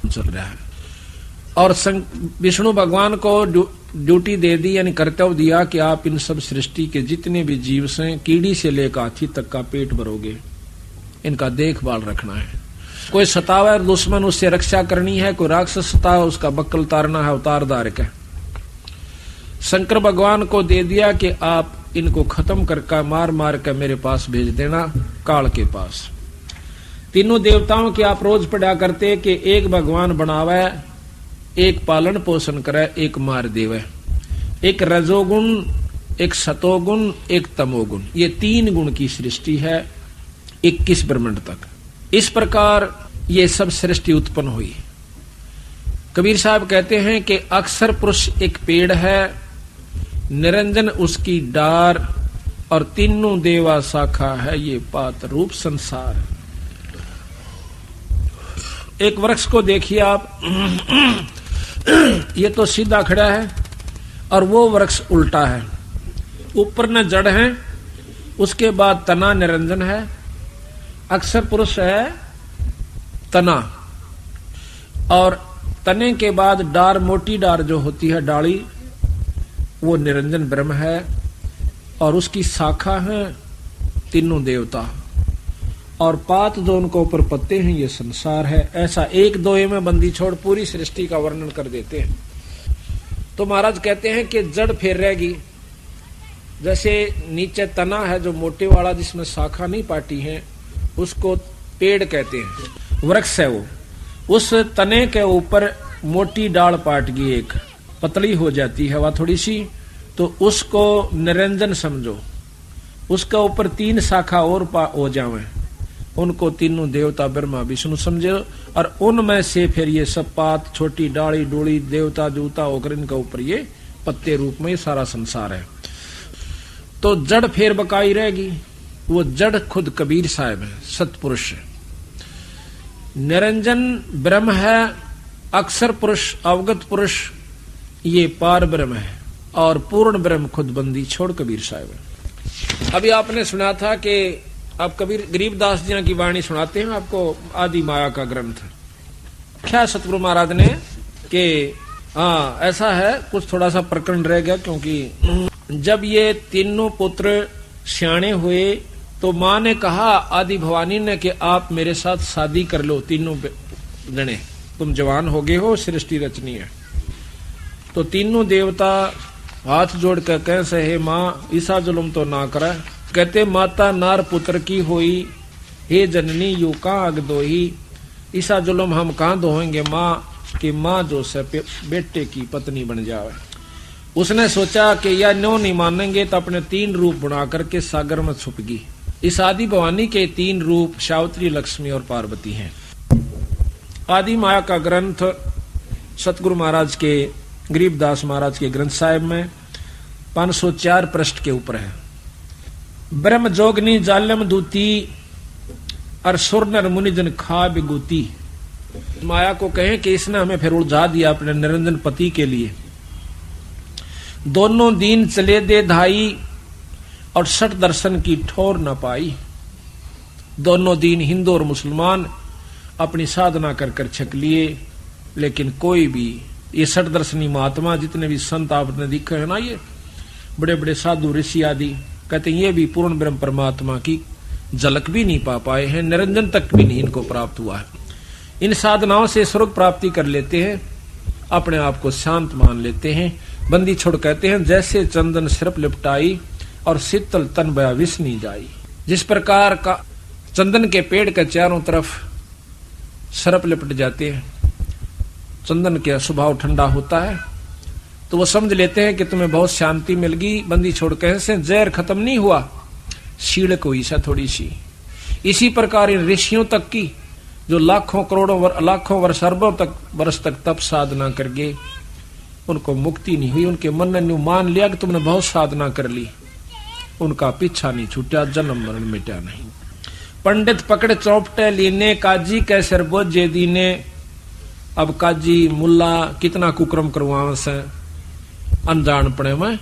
चल रहा है। और विष्णु भगवान को ड्यूटी दे दी, यानी कर्तव्य दिया कि आप इन सब सृष्टि के जितने भी जीव हैं, कीड़ी से लेकर हाथी तक का पेट भरोगे, इनका देखभाल रखना है। कोई सतावा दुश्मन, उससे रक्षा करनी है। कोई राक्षस सतावा, उसका बक्कल उतारना है, उतारदार का। शंकर भगवान को दे दिया कि आप इनको खत्म करके मार मार कर मेरे पास भेज देना, काल के पास। तीनों देवताओं की आप रोज पढ़ा करते कि एक भगवान बनावे, एक पालन पोषण करे, एक मार देवे। एक रजोगुण, एक सतोगुण, एक तमोगुण, ये 3 गुण की सृष्टि है 21 ब्रह्मांड तक। इस प्रकार ये सब सृष्टि उत्पन्न हुई। कबीर साहब कहते हैं कि अक्षर पुरुष एक पेड़ है, निरंजन उसकी डार, और तीनों देवा शाखा है, ये पात रूप संसार। एक वृक्ष को देखिए आप, ये तो सीधा खड़ा है और वो वृक्ष उल्टा है। ऊपर न जड़ है, उसके बाद तना निरंजन है, अक्षर पुरुष है तना, और तने के बाद डार, मोटी डार जो होती है डाली, वो निरंजन ब्रह्म है, और उसकी शाखा है तीनों देवता, और पात जो उनको ऊपर पत्ते हैं ये संसार है। ऐसा एक दोहे में बंदी छोड़ पूरी सृष्टि का वर्णन कर देते हैं। तो महाराज कहते हैं कि जड़ फिर रहेगी, जैसे नीचे तना है जो मोटे वाला, जिसमें शाखा नहीं पाटी है, उसको पेड़ कहते हैं, वृक्ष है वो। उस तने के ऊपर मोटी डाल पाट गई, एक पतली हो जाती है वह थोड़ी सी, तो उसको निरंजन समझो। उसके ऊपर 3 शाखा और हो जावे, उनको तीनों देवता ब्रह्मा विष्णु समझो, और उनमें से फिर ये सब पात, छोटी डाली डोली, देवता दूता होकर इनके ऊपर ये पत्ते रूप में ये सारा संसार है। तो जड़ फिर बकाई रहेगी, वो जड़ खुद कबीर साहब है, सतपुरुष है। निरंजन ब्रह्म है, अक्षर पुरुष, अवगत पुरुष ये पार ब्रह्म है, और पूर्ण ब्रह्म खुद बंदी छोड़ कबीर साहब है। अभी आपने सुना था कि आप कबीर गरीबदास जी की वाणी सुनाते हैं आपको, आदि माया का ग्रंथ। क्या सतगुरु महाराज ने कि हाँ ऐसा है, कुछ थोड़ा सा प्रकरण रह गया, क्योंकि जब ये तीनों पुत्र सियाणे हुए तो माँ ने कहा आदि भवानी ने कि आप मेरे साथ शादी कर लो, तीनों जने, तुम जवान हो गए हो, सृष्टि रचनी है। तो तीनों देवता हाथ जोड़ कर कह से, हे माँ ईसा जुल्म तो ना करे। कहते माता नार पुत्र की होई, हे जननी यू कहाँ अग दोही। ईसा जुल्म हम कहाँ दोहेंगे माँ, कि माँ जो से बेटे की पत्नी बन जावे। उसने सोचा कि यह नो नहीं मानेंगे, तो अपने 3 रूप बना करके सागर में छुप गई। इस आदि भवानी के 3 रूप सावित्री, लक्ष्मी और पार्वती हैं। आदि माया का ग्रंथ सतगुरु महाराज के, गरीबदास महाराज के ग्रंथ साहिब में 504 पृष्ठ के ऊपर है। ब्रह्म जोगनी जालम दूती, और सुर नर मुनिजन खा बिगूती। माया को कहें कि इसने हमें फिर उलझा दिया अपने निरंजन पति के लिए। दोनों दीन चले दे धाई, और 6 दर्शन की ठोर न पाई। दोनों दीन हिंदू और मुसलमान अपनी साधना कर कर छक लिए, लेकिन कोई भी ये 6 दर्शनी महात्मा जितने भी संत आपने दिखे है ना, ये बड़े बड़े साधु ऋषि आदि, कहते हैं ये भी पूर्ण ब्रह्म परमात्मा की झलक भी नहीं पा पाए हैं, निरंजन तक भी नहीं इनको प्राप्त हुआ है। इन साधनाओं से स्वर्ग प्राप्ति कर लेते हैं, अपने आप को शांत मान लेते हैं। बंदी छोड़ कहते हैं जैसे चंदन सिर्फ लिपटाई, और शीतल तन बया विष नहीं जाई। जिस प्रकार का चंदन के पेड़ के चारों तरफ सरप लिपट जाते हैं, चंदन का स्वभाव ठंडा होता है, तो वो समझ लेते हैं कि तुम्हें बहुत शांति मिल गई। बंदी छोड़ कहे से जहर खत्म नहीं हुआ, शीड़ को ईसा थोड़ी सी। इसी प्रकार इन ऋषियों तक की जो लाखों करोड़ों लाखों वर्ष अरबों तक वर्ष तक तप साधना कर गए, उनको मुक्ति नहीं हुई। उनके मन ने मान लिया कि तुमने बहुत साधना कर ली, उनका पीछा नहीं छूटा, जन्म मरण मिटा नहीं। पंडित पकड़ चौपटे लीने, काजी के सिर बोझे दीने। अब काजी मुल्ला कितना कुकर्म करवावे से अनजान पड़े में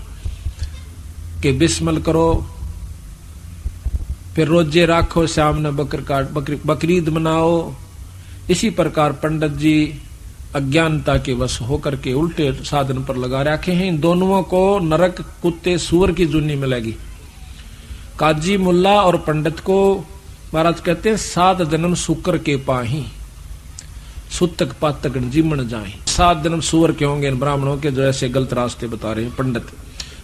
कि बिस्मल करो, फिर रोजे राखो, शाम ने बकरीद मनाओ। इसी प्रकार पंडित जी अज्ञानता के वश होकर के उल्टे साधन पर लगा रखे हैं। इन दोनों को नरक कुत्ते सूअर की जुन्नी मिलेगी। काजी मुल्ला और पंडित को महाराज कहते हैं 7 जन्म शुक्र के पाही, सुतक पातक जीमन जाए। 7 जन्म सूअर के होंगे इन ब्राह्मणों के, जो ऐसे गलत रास्ते बता रहे हैं।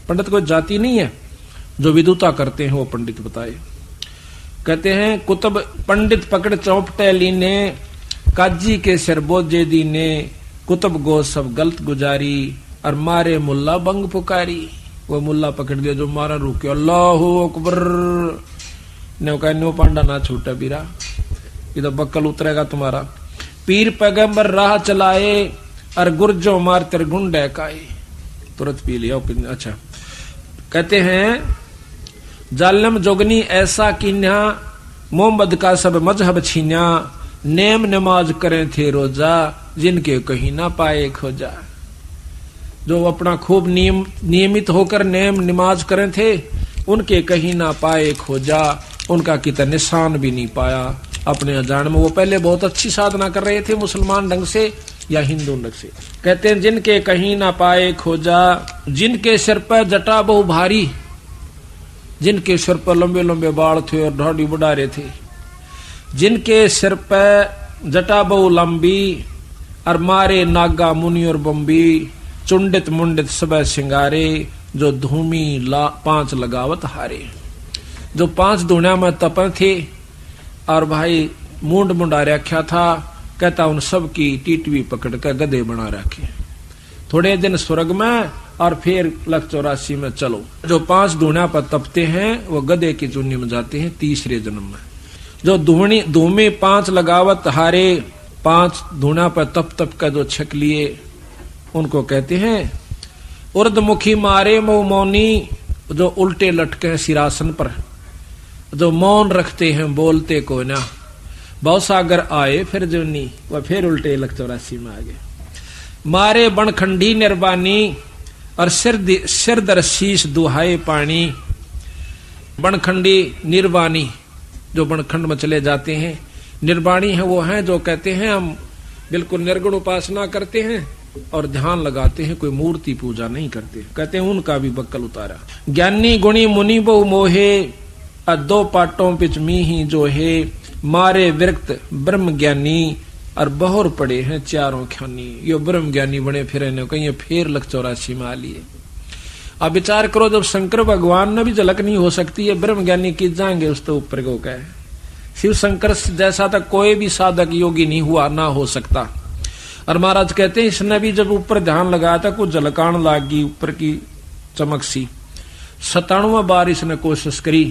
पंडित कोई जाति नहीं है, जो विदुता करते हैं वो पंडित बताए। कहते हैं कुतुब पंडित पकड़ चौपटे लीने, काजी के सिर बोझे दीने, कुतुब गो सब गलत गुजारी, और मारे मुल्ला बंग पुकारी। वो मुल्ला पकड़ दिया जो मारा, रुके अल्लाहु अकबर, ने कहा न्यू पांडा ना छूटा बीरा, ये तो बक्कल उतरेगा तुम्हारा। पीर पैगंबर राह चलाए, और गुर्जो मार तेरे गुंडे काए। तुरंत पी लिया। अच्छा, कहते हैं जालिम जोगनी ऐसा कीन्या, मोहम्मद का सब मजहब छीन्या, नेम नमाज करें थे रोजा, जिनके कहीं ना पाए खोजा। जो अपना खूब नियमित होकर नेम नमाज करें थे, उनके कहीं ना पाए खोजा, उनका कितना निशान भी नहीं पाया अपने अजान में। वो पहले बहुत अच्छी साधना कर रहे थे, मुसलमान ढंग से या हिंदू ढंग से। कहते हैं जिनके कहीं ना पाए खोजा, जिनके सिर पर जटा बहु भारी, जिनके सिर पर लंबे लंबे बाल थे और ढाडी बुढ़ारे थे, जिनके सिर पर जटा बहु लंबी, और मारे नागा मुनि और बम्बी, चुंडित मुंडित सब सिंगारे, जो धूमी 5 लगावत हारे। जो 5 धुनिया में तपन थे और भाई मुंड मुंडा रखा था, कहता उन सब की टीटवी पकड़ कर गधे बना रखे। थोड़े दिन स्वर्ग में और फिर 184 में चलो। जो 5 धुनिया पर तपते हैं वो गधे की चुन्नी में जाते हैं तीसरे जन्म में। जो धूमी 5 लगावत हारे, 5 धुनिया पर तप तप का जो छक लिए, उनको कहते हैं उर्दमुखी मारे मो मौनी, जो उल्टे लटके हैं सिरासन पर, जो मौन रखते हैं बोलते को ना। भवसागर आए फिर जोनी, वह फिर उल्टे 184 में आ गए। मारे बनखंडी निर्वाणी, और सिर दर शीश दुहाए पानी। बनखंडी निर्वाणी, जो बनखंड में चले जाते हैं। निर्वाणी है वो हैं जो कहते हैं हम बिल्कुल निर्गुण उपासना करते हैं और ध्यान लगाते हैं, कोई मूर्ति पूजा नहीं करते। कहते हैं उनका भी बक्कल उतारा। ज्ञानी गुणी मुनि बहु मोहे, 2 पाटों पिच मी ही जो है, मारे विरक्त ब्रह्म ज्ञानी, और बहुर पड़े हैं 4 ख्यानी। ये ब्रह्म ज्ञानी बने फिरे ने कहीं फिर 184 में आ लिए। अब विचार करो, जब शंकर भगवान ने भी झलक नहीं हो सकती है, ब्रह्म ज्ञानी की जाएंगे उस तो ऊपर को कहे। शिव शंकर जैसा तक कोई भी साधक योगी नहीं हुआ, ना हो सकता। और महाराज कहते हैं इसने भी जब ऊपर ध्यान लगाया था, कुछ झलकान लागी ऊपर की चमक सी। 97 बार इसने कोशिश करी,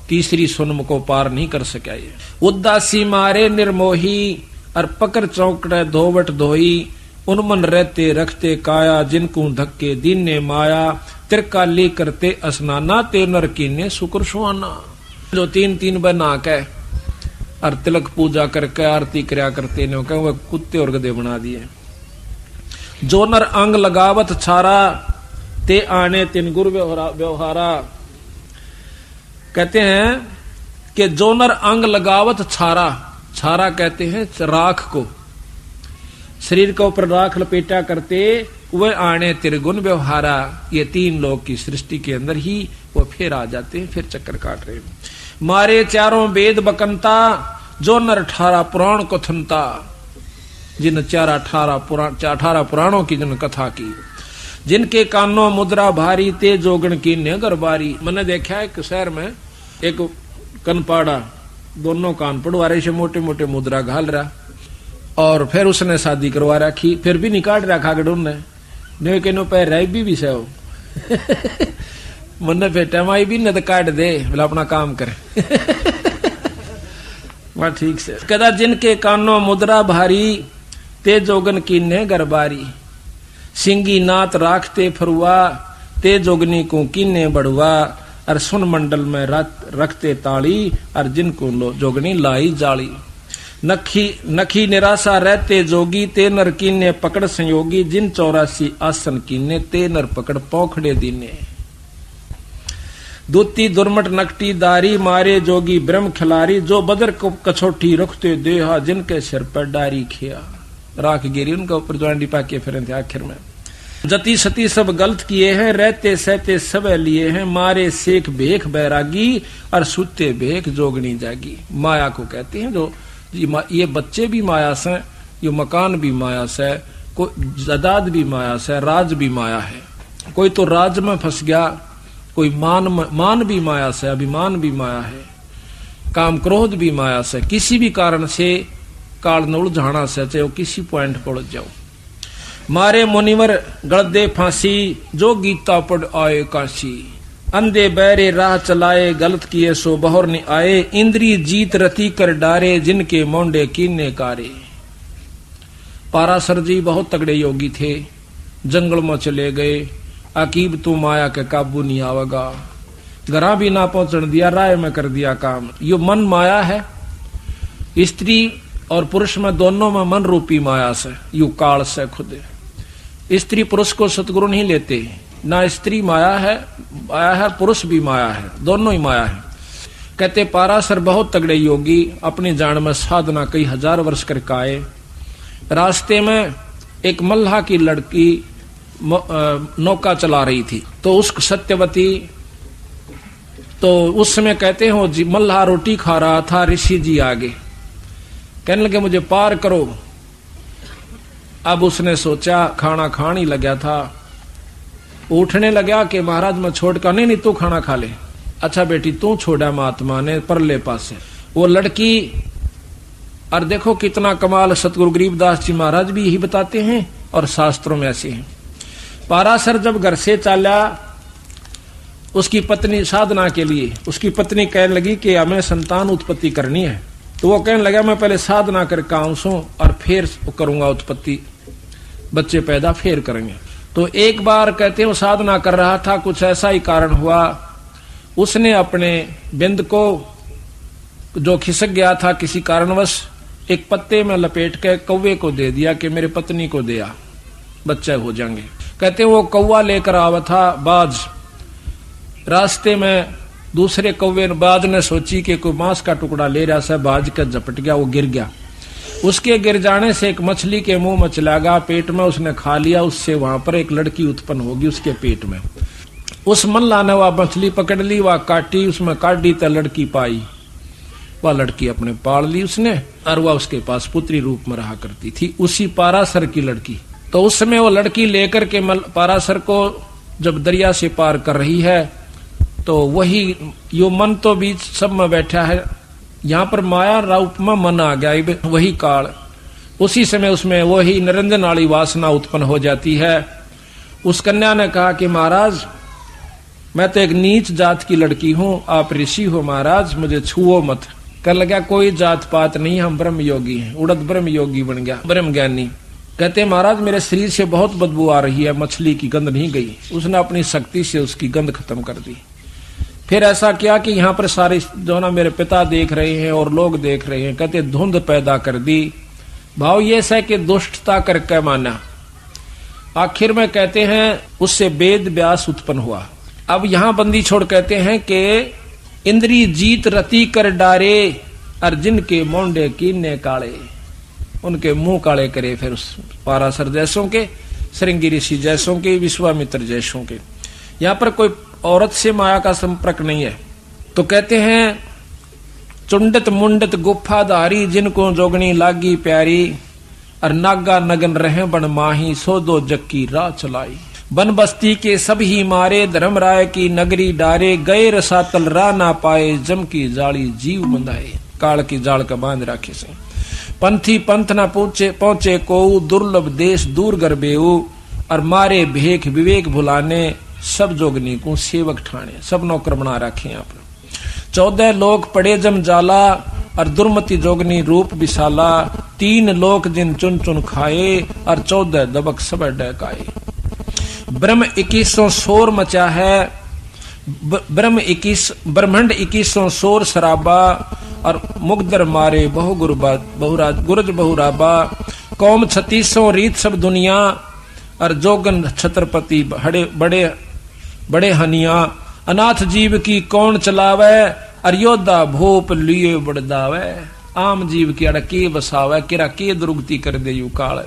तीसरी सुनम को पार नहीं कर सका। ये उदासी मारे निर्मोही, और पकड़ चौकड़े धोवट धोई, उनमन रहते रखते काया, जिनको धक्के दिन ने माया, तिरकाली करते स्नाना, ते नर कीने शुक्र सुहाना। जो 3 बार नहा के और तिलक पूजा करके आरती करया करते ने कहे वह कुत्ते और गधे बना दिए। जो नर अंग लगावत छारा, ते आने तिन गुरु व्यवहारा। कहते हैं कि जो नर अंग लगावत छारा, छारा कहते हैं राख को, शरीर के ऊपर राख लपेटा करते, वह आने त्रिगुण व्यवहारा। ये 3 लोग की सृष्टि के अंदर ही वो फिर आ जाते हैं, फिर चक्कर काट रहे हैं। मारे 4 वेद बकंता, जो नर 18 पुराण कथनता, जिन 18 पुराणों की जिन कथा की, जिनके कानों मुद्रा भारी, ते जोगण की नेगर बारी। मैंने देखा है एक शहर में एक कनपाड़ा, दोनों कान पड़वा से मोटे मोटे मुद्रा घाल रहा, और फिर उसने शादी करवा रखी, फिर भी निकाल रखा गडून ने के नो पैर रही भी से हो मन फेटा माई भी न काट दे, बोला अपना काम करे वह ठीक से। कहता जिनके कानों मुद्रा भारी, ते जोगन की ने गरबारी, सिंगी नात राखते फरुआ, ते जोगनी को किन्ने बढ़ुआ, और सुन मंडल में रखते ताली, और जिनको लो जोगनी लाई जाली। नखी निराशा रहते जोगी, ते नर कीने पकड़ संयोगी, जिन 84 आसन कीने, ते नर पकड़ पौखड़े दीने। दूती दुर्मट नकटी दारी, मारे जोगी ब्रह्म खिलारी, जो बदर को कछोटी रखते देहा, जिनके सिर पर डारी खिया। राख गिरी उनका ऊपर ज्वांडी पाके फिर थे। आखिर में जति सती सब गलत किए हैं, रहते सहते सब लिए हैं, मारे सेख भेख बैरागी और सुते भेख जोगनी जागी। माया को कहते हैं जो ये बच्चे भी माया से, ये मकान भी माया से, कोई जायदाद भी माया से, राज भी माया है। कोई तो राज में फंस गया, कोई मान भी माया से, अभिमान भी माया है, काम क्रोध भी माया से। किसी भी कारण से काल न उलझाना से, चाहे वो किसी पॉइंट पर उलझ जाओ। मारे मुनिवर गलदे फांसी, जो गीता पढ़ आए काशी। अंधे बैरे राह चलाए, गलत किए सो बहर नहीं आए। इंद्री जीत रति कर डारे, जिनके मोंडे कीने कारे। पाराशर जी बहुत तगड़े योगी थे, जंगल में चले गए। अकीब तू माया के काबू नहीं आवेगा, घरा भी ना पहुंचने दिया, राय में कर दिया काम। यो मन माया है। स्त्री और पुरुष में दोनों में मन रूपी माया से, यू काल से खुद। स्त्री पुरुष को सतगुरु नहीं लेते, ना स्त्री माया है पुरुष भी माया है, दोनों ही माया है। कहते पाराशर बहुत तगड़े योगी, अपनी जान में साधना कई हजार वर्ष करके आए। रास्ते में एक मल्लाह की लड़की नौका चला रही थी, तो उस सत्यवती, तो उस समय कहते हो जी मल्लाह रोटी खा रहा था, ऋषि जी आगे कहने लगे मुझे पार करो। अब उसने सोचा, खाना खान ही लगा था, उठने लगा कि महाराज मैं छोड़ कर, नहीं तू खाना खा ले। अच्छा बेटी तू छोड़ा महात्मा ने परले पास से। वो लड़की, और देखो कितना कमाल, सतगुरु गरीबदास जी महाराज भी यही बताते हैं और शास्त्रों में ऐसे हैं। पाराशर जब घर से चला, उसकी पत्नी साधना के लिए, उसकी पत्नी कहने लगी कि हमें संतान उत्पत्ति करनी है। तो वो कहने लगा मैं पहले साधना करके आऊं सो और फिर करूंगा उत्पत्ति, बच्चे पैदा फिर करेंगे। तो एक बार कहते हैं साधना कर रहा था, कुछ ऐसा ही कारण हुआ, उसने अपने बिंद को जो खिसक गया था किसी कारणवश, एक पत्ते में लपेट के कौवे को दे दिया कि मेरे पत्नी को दिया, बच्चे हो जाएंगे। कहते वो कौवा लेकर आवा था बाज, रास्ते में दूसरे कौवे बाज ने सोची कि कोई मांस का टुकड़ा ले रहा था, बाज का झपट गया, वो गिर गया। उसके गिर जाने से एक मछली के मुंह में चला गया, पेट में उसने खा लिया, उससे वहां पर एक लड़की उत्पन्न होगी उसके पेट में। उस मल्ला ने वह मछली पकड़ ली, वह काटी, उसमें काटी तो लड़की पाई, वह लड़की अपने पाल ली उसने, और वह उसके पास पुत्री रूप में रहा करती थी, उसी पाराशर की लड़की। तो उस समय वो लड़की लेकर के पाराशर को जब दरिया से पार कर रही है, तो वही यो मन तो बीच सब में बैठा है, यहाँ पर माया रूप में मन आ गया, वही काल। उसी समय उसमें वही निरंजन वाली वासना उत्पन्न हो जाती है। उस कन्या ने कहा कि महाराज मैं तो एक नीच जात की लड़की हूँ, आप ऋषि हो महाराज, मुझे छुओ मत। कर लगा कोई जात पात नहीं, हम ब्रह्म योगी हैं। उड़द ब्रह्म योगी बन गया, ब्रह्म ज्ञानी। कहते महाराज मेरे शरीर से बहुत बदबू आ रही है, मछली की गंध नहीं गई। उसने अपनी शक्ति से उसकी गंध खत्म कर दी। फिर ऐसा किया कि यहाँ पर सारे जो ना मेरे पिता देख रहे हैं और लोग देख रहे हैं, कहते धुंध पैदा कर दी। भाव ये है कि दुष्टता करके माना। आखिर में कहते हैं उससे वेद व्यास उत्पन्न हुआ। अब यहाँ बंदी छोड़ कहते हैं कि इंद्री जीत रति कर डारे, अर्जुन के मोंडे कीने काले, उनके मुंह काले करे। फिर उस पाराशर जैसों के, श्रृंगी ऋषि जैसों के, विश्वामित्र जैसों के। यहाँ पर कोई औरत से माया का संपर्क नहीं है। तो कहते हैं चुंडत मुंडत गुफाधारी, जिनको जोगनी लागी प्यारी, और नागा नगन रहे बन माही, सो दो जग की राह चलाई। बन बस्ती के सब ही मारे, धर्मराय की नगरी डारे, गए रसातल राह ना पाए, जम की जाली जीव बंधाए। काल की जाल का बांध राखे से पंथी पंथ न पहुंचे को, दुर्लभ देश दूर गरबेऊ, और मारे भेख विवेक भुलाने, सब जोगनी को सेवक ठाणे। सब नौकर बना रखे आप। 14 लोक पड़े जम जाला, और दुर्मति जोगनी रूप विशाला, 3 लोक जिन चुन चुन खाए, और 14 दबक सब डकाए। ब्रह्म 21 शोर मचा है, ब्रह्मंड 21 शोर शराबा, और मुगदर मारे गुरज बहुराबा। कौम 36 रीत सब दुनिया, और जोगन छत्रपति बड़े हनिया। अनाथ जीव की कौन चलावे, और योद्धा भोप लिए बड़दावे। आम जीव के अड़के बसावे किरा के दुर्गति कर दे यू काल।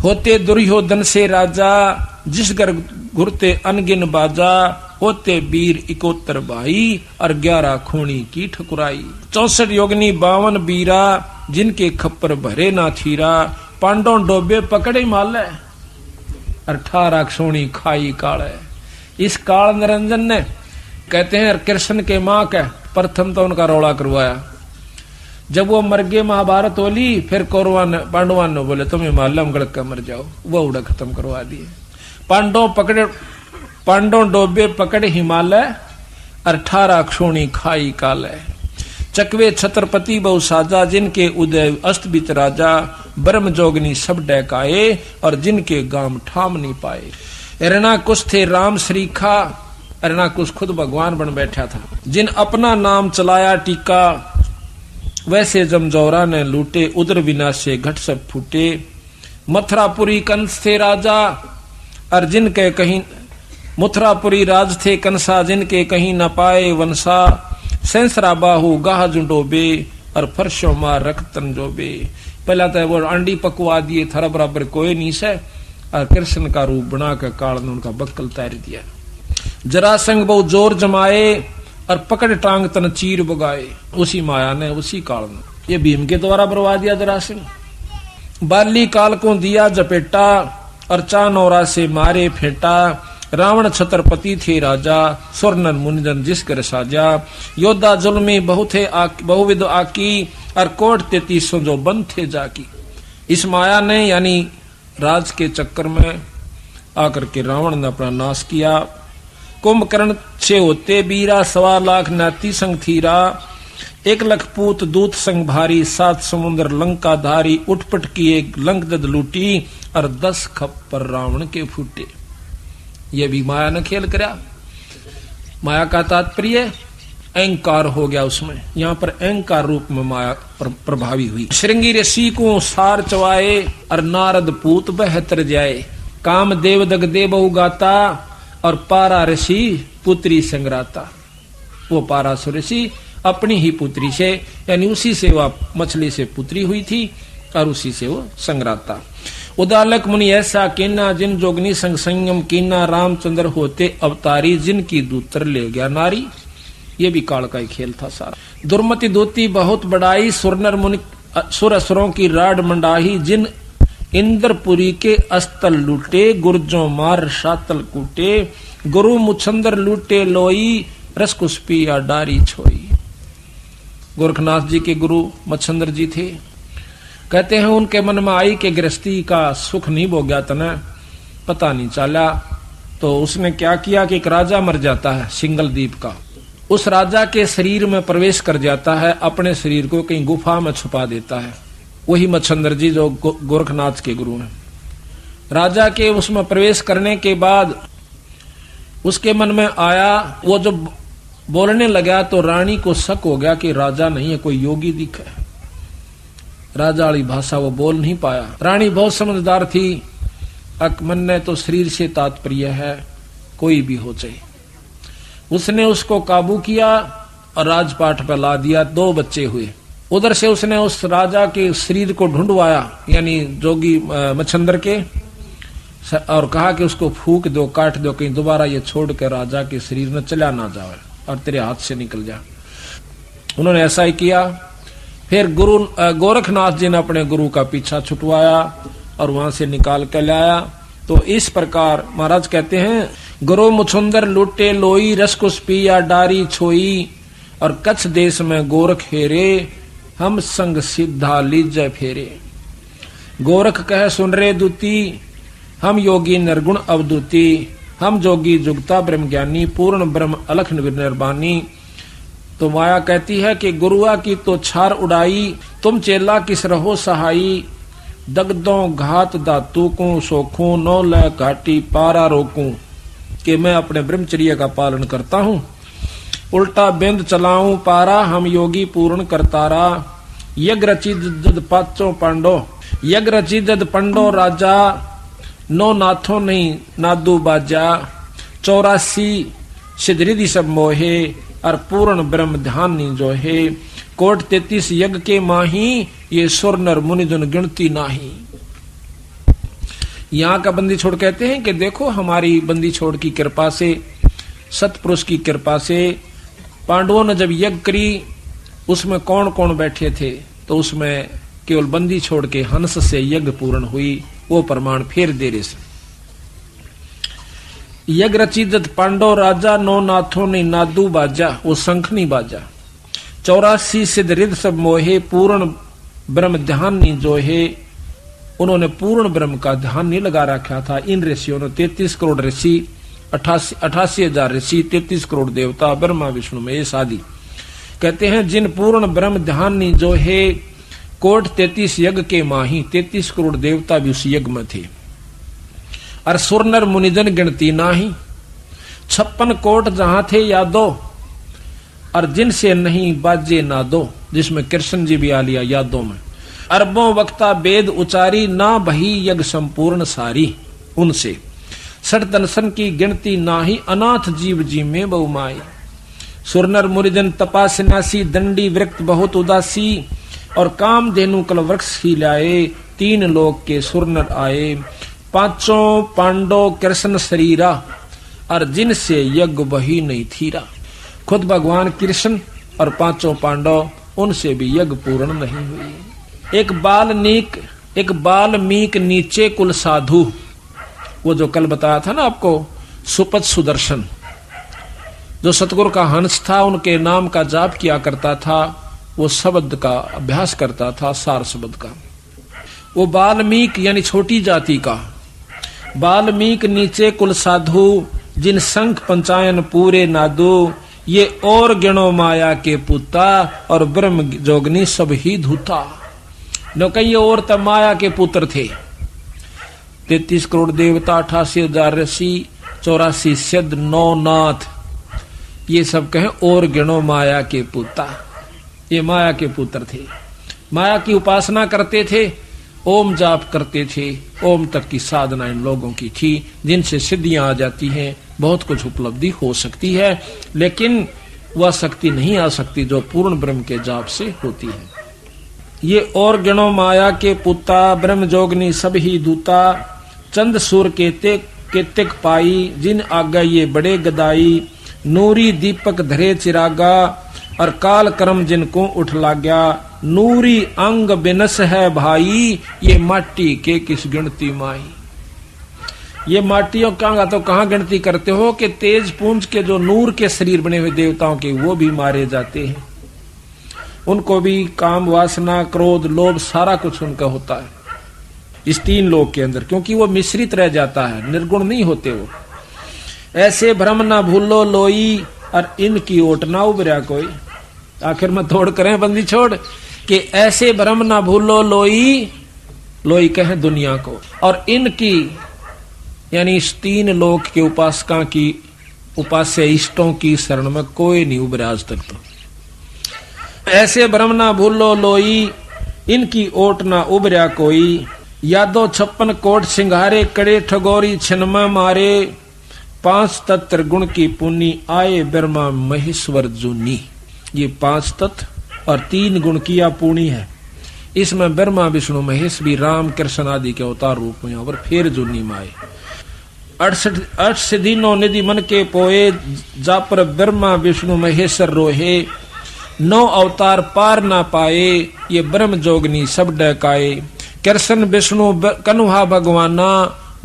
होते दुर्योधन से राजा जिस घर घुरते अनगिन बाजा, होते वीर 71 भाई और 11 खूनी की ठकुराई। 64 योगनी 52 बीरा जिनके खप्पर भरे ना थीरा, पांडव डोबे पकड़े माले 18 सोनी खाई काल। इस काल निरंजन ने कहते हैं कृष्ण के मां का प्रथम तो उनका रौला करवाया। जब वो मर गए महाभारत होली, फिर कौरवान पांडवान ने बोले तुम्हें मालूम गड़क का मर जाओ, वो उड़ा खत्म करवा दिए। पांडव डोबे पकड़े हिमालय 18 क्षोणी खाई काल। चकवे छत्रपति बहु साजा जिनके उदय अस्त बीत राजा, ब्रह्म जोगनी सब डैकाए और जिनके गाम ठाम नहीं पाए। हिरणाकुश थे राम श्रीखा, हिरणाकुश खुद भगवान बन बैठा था। जिन अपना नाम चलाया टीका, वैसे जमजौरा ने लूटे उदर विनाशे घट सब फूटे। मथुरापुरी कंस थे राजा और जिनके कहीं, मथुरापुरी राज थे कंसा जिनके कहीं न पाए वंशा। सेंसरा बाहु गाह जुडोबे और फर्शो मार रखतन जोबे। पहला तो वो अंडी पकवा दिए, थारा बराबर कोई नहीं से, और कृष्ण का रूप बना कर काल ने उनका बक्कल तैर दिया। जरासंग बहु जोर जमाए और पकड़ टांग तन चीर बगाए। उसी माया ने उसी काल ने ये भीम के द्वारा बरवा दिया जरासंग। बाली काल को दिया जपेटा और चानौरा से मारे फेंटा। रावण छत्रपति थे राजा, स्वर्णन मुनिजन जिस कर साजा। योद्धा जुल्मी बहुविध आकी और कोट 33 जो बंद थे जाकी। इस माया ने यानी राज के चक्कर में आकर के रावण ने अपना नाश किया। कुंभकर्ण 6 होते बीरा, 1.25 लाख नाती संग थीरा। 1 लाख पूत दूत संग भारी, 7 समुद्र लंका धारी। उठपट किए लंक दद लूटी और 10 खप्पर रावण के फूटे। ये भी माया ने खेल करा। माया का तात्पर्य अहंकार हो गया उसमें, यहाँ पर अहंकार रूप में माया प्रभावी हुई। श्रृंगी ऋषि को सार चवाए और नारद पूत बहतर जाए। काम देव दग दे बहु गाता और पारा ऋषि पुत्री संग्राता। वो पारासुर ऋषि अपनी ही पुत्री से यानी उसी से वह मछली से पुत्री हुई थी और उसी से वो संग्राता। उदालक मुनि ऐसा कीना जिन जोगनी संग संयम कीना। रामचंद्र होते अवतारी जिनकी दूतर ले गया नारी। ये भी काल का ही खेल था सारा। दुर्मति दूती बहुत बड़ाई, सुरनर मुनि सुर असुरों की राड मंडाही। जिन इंद्रपुरी के अस्तल लूटे, गुर्जों मार शातल कूटे। गुरु मुछंदर लूटे लोई, रसकुस्पी या डारी छोई। गोरखनाथ जी के गुरु मच्छंदर जी थे। कहते हैं उनके मन में आई कि गृहस्थी का सुख नहीं भोग्या तना, पता नहीं चला। तो उसने क्या किया कि एक राजा मर जाता है सिंगल द्वीप का, उस राजा के शरीर में प्रवेश कर जाता है, अपने शरीर को कहीं गुफा में छुपा देता है। वही मच्छंदर जी जो गोरखनाथ के गुरु हैं। राजा के उसमें प्रवेश करने के बाद उसके मन में आया, वो जब बोलने लगा तो रानी को शक हो गया कि राजा नहीं है, कोई योगी दिखा है। राजा वाली भाषा वो बोल नहीं पाया। रानी बहुत समझदार थी, मन ने तो शरीर से तात्पर्य है, कोई भी हो चाहिए। उसने उसको काबू किया और राजपाट पर ला दिया। 2 बच्चे हुए। उधर से उसने उस राजा के शरीर को ढूंढवाया यानी जोगी मच्छंदर के, और कहा कि उसको फूक दो, काट दो, कहीं दोबारा ये छोड़ कर राजा के शरीर में चला ना जाए और तेरे हाथ से निकल जाए। उन्होंने ऐसा ही किया। फिर गुरु गोरखनाथ जी ने अपने गुरु का पीछा छुटवाया और वहां से निकाल कर लाया। तो इस प्रकार महाराज कहते हैं, गुरु मुछुंदर लूटे लोई, रसकुस्पी या डारी छोई। और कच्छ देश में गोरख हेरे, हम संग सिद्धा लीजय फेरे। गोरख कह सुन रे दूती, हम योगी निर्गुण अवधूति। हम जोगी जुगता ब्रह्म ज्ञानी, पूर्ण ब्रह्म अलख निर्बानी। तो माया कहती है कि गुरुआ की तो छार उड़ाई, तुम चेला किस रहो सहाई। दगदों घात दातू को सोखूं, नौ लय घाटी पारा रोकूं। कि मैं अपने ब्रह्मचर्य का पालन करता हूँ, उल्टा बिंद चलाऊं पारा, हम योगी पूर्ण करतारा। यज्ञ रची जद पाचों पांडो, यज्ञ रची जद पंडो राजा। नो नाथों नहीं नादू बाजा, 84 सिद्धि सब मोहे और पूर्ण ब्रह्म ध्यान नी जो है। कोट 33 यज्ञ के माही, ये सुर नर मुनि जन गिनती नाही। यहाँ का बंदी छोड़ कहते हैं कि देखो हमारी बंदी छोड़ की कृपा से, सतपुरुष की कृपा से पांडवों ने जब यज्ञ करी, उसमें कौन कौन बैठे थे, तो उसमें केवल बंदी छोड़ के हंस से यज्ञ पूर्ण हुई। वो प्रमाण फिर दे रहे से। यज्ञ रची जत पांडव राजा, नौ नाथों ने नादू बाजा, वो शंख नहीं बाजा। 84 सिद्ध रिद सब मोहे, पूर्ण ब्रह्म ध्यान नहीं जोहे। उन्होंने पूर्ण ब्रह्म का ध्यान नहीं लगा रखा था। इन ऋषियों ने 33 करोड़ ऋषि, 88,000 ऋषि, 33 करोड़ देवता, ब्रह्मा विष्णु महेश आदि, कहते हैं जिन पूर्ण ब्रह्म ध्यान नहीं जो है, कोट 33 यज्ञ के माही, 33 करोड़ देवता भी उस यज्ञ में थे। और सुर नर मुनिजन गिनती नाही, 56 कोट जहां थे यादो, और जिनसे नहीं बाजे ना दो, जिसमें कृष्ण जी भी आ लिया यादों में। अरबों वक्ता वेद उचारी, ना भई यज्ञ संपूर्ण सारी, उनसे सठ दर्शन की गिनती नाही, अनाथ जीव जी में बहुमाई। सुरनर मुरिजन तपा सन्यासी, दंडी वृक्त बहुत उदासी, और काम धेनु कल वृक्ष ही लाए, 3 लोक के सुरनर आए। 5 पांडव कृष्ण शरीरा, और जिनसे यज्ञ वही नहीं थीरा। खुद भगवान कृष्ण और 5 पांडव, उनसे भी यज्ञ पूर्ण नहीं हुई। एक बाल्मीक नीचे कुल साधु, वो जो कल बताया था ना आपको, सुपथ सुदर्शन, जो सतगुरु का हंस था, उनके नाम का जाप किया करता था, वो शब्द का अभ्यास करता था, सार शब्द का। वो बाल्मीक यानी छोटी जाति का। बाल्मीक नीचे कुल साधु, जिन शंख पंचायन पूरे नादू, ये और गिणो माया के पुता, और ब्रह्म जोगनी सब ही धूता। न कई और तब माया के पुत्र थे। 33 करोड़ देवता, 88,000 ऋषि, 84 सिद्ध, 9 नाथ, ये सब कहें और गिणो माया के पुता। ये माया के पुत्र थे, माया की उपासना करते थे, ओम जाप करते थे। ओम तक की साधना इन लोगों की थी, जिनसे सिद्धियां आ जाती हैं, बहुत कुछ उपलब्धि हो सकती है, लेकिन वह शक्ति नहीं आ सकती जो पूर्ण ब्रह्म के जाप से होती है। ये और गणों माया के पुता, ब्रह्म जोगनी सब ही दूता, चंद सूर के तेक पाई, जिन आगा ये बड़े गदाई, नूरी दीपक धरे चिरागा, और काल कर्म जिनको उठ लाग्या, नूरी अंग बिनस है भाई, ये माटी के किस गिनती माई। ये माटियों का तो कहाँ गिनती करते हो कि तेज पुंज के जो नूर के शरीर बने हुए देवताओं के, वो भी मारे जाते हैं। उनको भी काम वासना क्रोध लोभ सारा कुछ उनका होता है इस 3 लोक के अंदर, क्योंकि वो मिश्रित रह जाता है, निर्गुण नहीं होते वो। ऐसे भ्रम ना भूलो लोई, और इनकी ओट ना उबरा कोई। आखिर में तोड़ करें बंदी छोड़ कि ऐसे भ्रम ना भूलो लोई, लोई कहें दुनिया को, और इनकी यानी इस 3 लोक के उपासका की, उपास्य इष्टों की शरण में कोई नहीं उबरा आज तक। तो ऐसे भ्रम ना भूलो लोई, इनकी ओट ना उबरा कोई। यादो 56 कोट सिंघारे, कड़े ठगोरी छिनमा मारे, 5 तत्व गुण की पुण्य, आए ब्रह्मा महेश्वर जूनी। ये 5 तत्व और 3 गुण की पुण्य है। इसमें ब्रह्मा विष्णु महेश भी राम कृष्ण आदि के अवतार रूप में यहाँ पर फिर जूनी में आए। 68 दिनों निधि मन के पोए, जा पर ब्रह्मा विष्णु महेश्वर रोहे, 9 अवतार पार ना पाए, ये ब्रह्म जोगनी सब डकाए। कृष्ण विष्णु कन्हा भगवाना,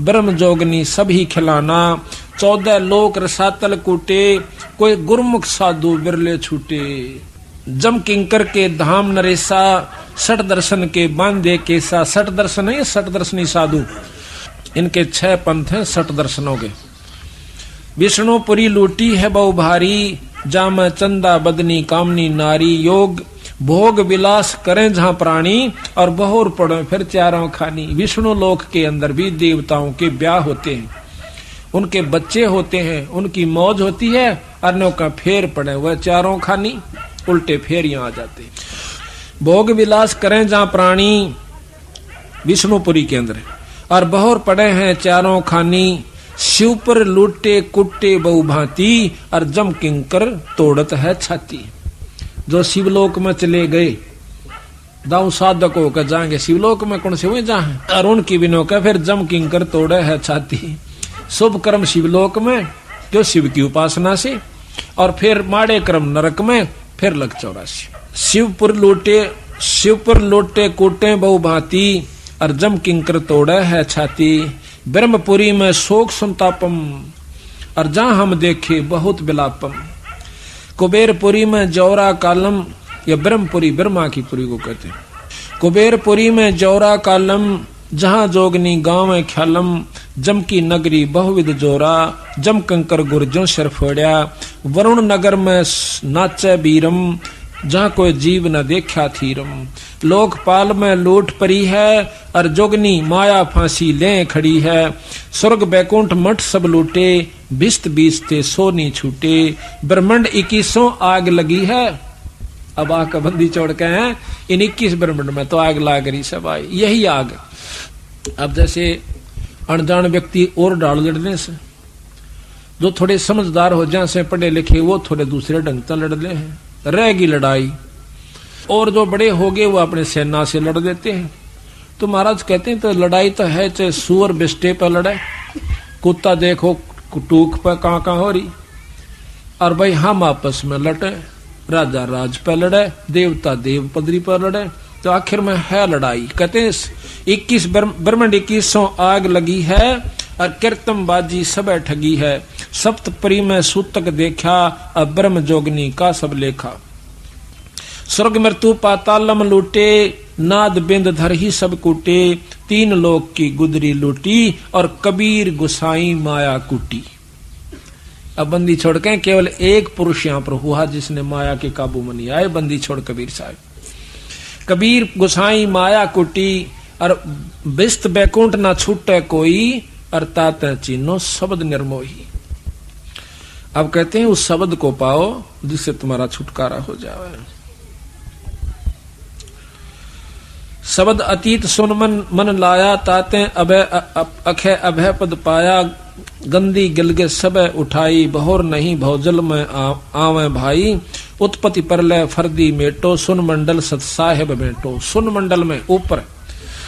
ब्रह्म जोगनी सभी खिलाना। 14 लोक रसातल कूटे, कोई गुरमुख साधु बिरले छूटे। जम किंकर के धाम नरेसा, 60 दर्शन के बांधे केसा। 60 दर्शन है, 60 दर्शनी साधु, इनके 6 पंथ हैं 60 दर्शनों के। विष्णुपुरी लूटी है बहु भारी, जाम चंदा बदनी कामनी नारी। योग भोग विलास करें जहां प्राणी, और बहुर पड़े फिर चारों खानी। विष्णु लोक के अंदर भी देवताओं के ब्याह होते हैं, उनके बच्चे होते हैं, उनकी मौज होती है, अन्यों का फेर पड़े वह चारों खानी, उल्टे फेर यहां आ जाते। भोग विलास करें जहां प्राणी, विष्णुपुरी के अंदर, और बहुर पड़े हैं चारों खानी। शिव पर लूटे कुट्टे बहु भांति, और जम किंकर तोड़त है छाती। जो शिवलोक में चले गए दाऊ साधक होकर जाएंगे शिवलोक में, कौन से हुए जहां अरुण की बिनो का फिर जम किंकर तोड़े है छाती। शुभ कर्म शिवलोक में जो शिव की उपासना से, और फिर माड़े कर्म नरक में, फिर लग 84। शिवपुर लोटे कोटे बहु भांति, और जम किंकर तोड़े है छाती। ब्रह्मपुरी में शोक संतापम, और जहां हम देखे बहुत विलापम। कुबेरपुरी में जौरा कालम, या ब्रह्मपुरी ब्रह्मा की पुरी को कहते हैं। कुबेरपुरी में जौरा कालम, जहां जोगनी गांव में ख्यालम। जम की नगरी बहुविध जोरा, जम कंकर गुर्जों सिर फोड़िया। वरुण नगर में नाचे बीरम, जहां कोई जीव न देखा थीरम। लोकपाल में लूट परी है, और जोगनी माया फांसी ले खड़ी है। स्वर्ग बैकुंठ मठ सब लूटे, बिस्त बीसते सो नहीं छूटे। ब्रह्मंड 21 आग लगी है। अब आग का बंदी छोड़ के हैं इन 21 ब्रह्मंड में तो आग लाग रही सब आई, यही आग। अब जैसे अनजान व्यक्ति और डाल लड़ने से, जो थोड़े समझदार हो जाए से पढ़े लिखे, वो थोड़े दूसरे ढंग से लड़ ले हैं, रहेगी लड़ाई। और जो बड़े हो गए वो अपने सेना से लड़ देते हैं। तो महाराज कहते हैं तो लड़ाई तो है, चाहे सुअर बिस्टे पर लड़े, कुत्ता देखो टूक पर कहाँ हो रही, और भाई हम आपस में लड़े, राजा राज पर लड़े, देवता देव पदरी पर लड़े, तो आखिर में है लड़ाई। कहते हैं 21 ब्रह्मंड 21 आग लगी है, और कीर्तन बाजी सब ठगी है। सप्तपरी में सूतक देखा, अब ब्रह्म जोगनी का सब लेखा। स्वर्ग मृत्यु पातालम लूटे, नाद बिंद धर ही सब कूटे। 3 लोक की गुदरी लूटी, और कबीर गुसाई माया कुटी। अब बंदी छोड़ के केवल एक पुरुष यहां पर हुआ जिसने माया के काबू में नहीं आए, बंदी छोड़ कबीर साहब। कबीर गुसाई माया कुटी, और बिस्त बैकुंठ ना छूटे कोई, और तात चिन्हो शब्द निर्मोही। अब कहते हैं उस शब्द को पाओ जिससे तुम्हारा छुटकारा हो जाए। शब्द अतीत सुन मन लाया, ताते अभय अखय अभय पद पाया। गंदी गिलगे सब उठाई, बहोर नहीं भौजल में आवे भाई। उत्पत्ति परलय फर्दी मेटो, सुन मंडल सत साहेब मेटो। सुन मंडल में ऊपर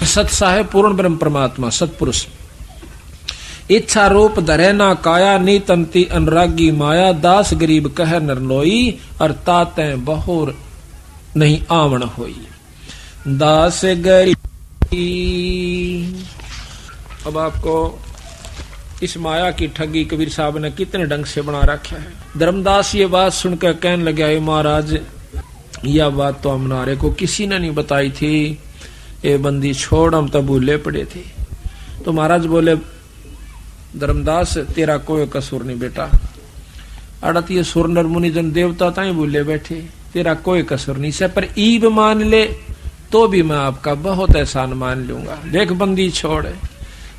सत साहेब पूर्ण ब्रह्म परमात्मा सतपुरुष। इच्छा रूप धरे ना काया, नीतंती अनुरागी माया। दास गरीब कह नरलोई, और ताते बहोर नहीं आवन होई। दास गरीब। अब आपको इस माया की ठगी कबीर साहब ने कितने ढंग से बना रखा है। धर्मदास ये बात सुनकर कहने लगे, महाराज यह बात तो हमारे को किसी ने नहीं बताई थी, ये बंदी छोड़, हम तो भूले पड़े थे। तो महाराज बोले, धर्मदास तेरा कोई कसूर नहीं बेटा, अड़त ये सुर नर मुनि जन देवता ताई भूले बैठे, तेरा कोई कसूर नहीं से, पर ईब मान ले तो भी मैं आपका बहुत एहसान मान लूंगा। देख बंदी छोड़,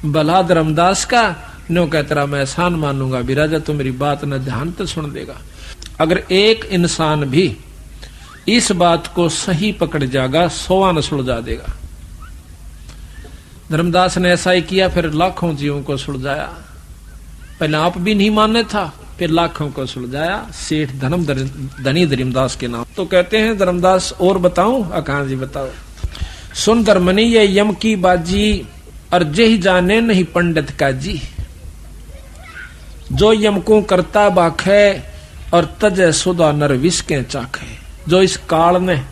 भला धर्मदास का नो कह तेरा मैं एहसान मानूंगा। बिराजा तो मेरी बात न ध्यान तो सुन देगा। अगर एक इंसान भी इस बात को सही पकड़ जाएगा, 100 न सुलझा देगा। धर्मदास ने ऐसा ही किया, फिर लाखों जीवों को सुलझाया। पहले आप भी नहीं मानने था, फिर लाखों को सुलझाया। सेठ धनी धर्मदास के नाम। तो कहते हैं धर्मदास और बताऊं? कहां जी बताओ। सुन धर्मनी ये यम की बाजी, और जही जाने नहीं पंडित का जी। जो यम को करता बाखे, और तजय सुधा नर विष के चाखे। जो इस काल में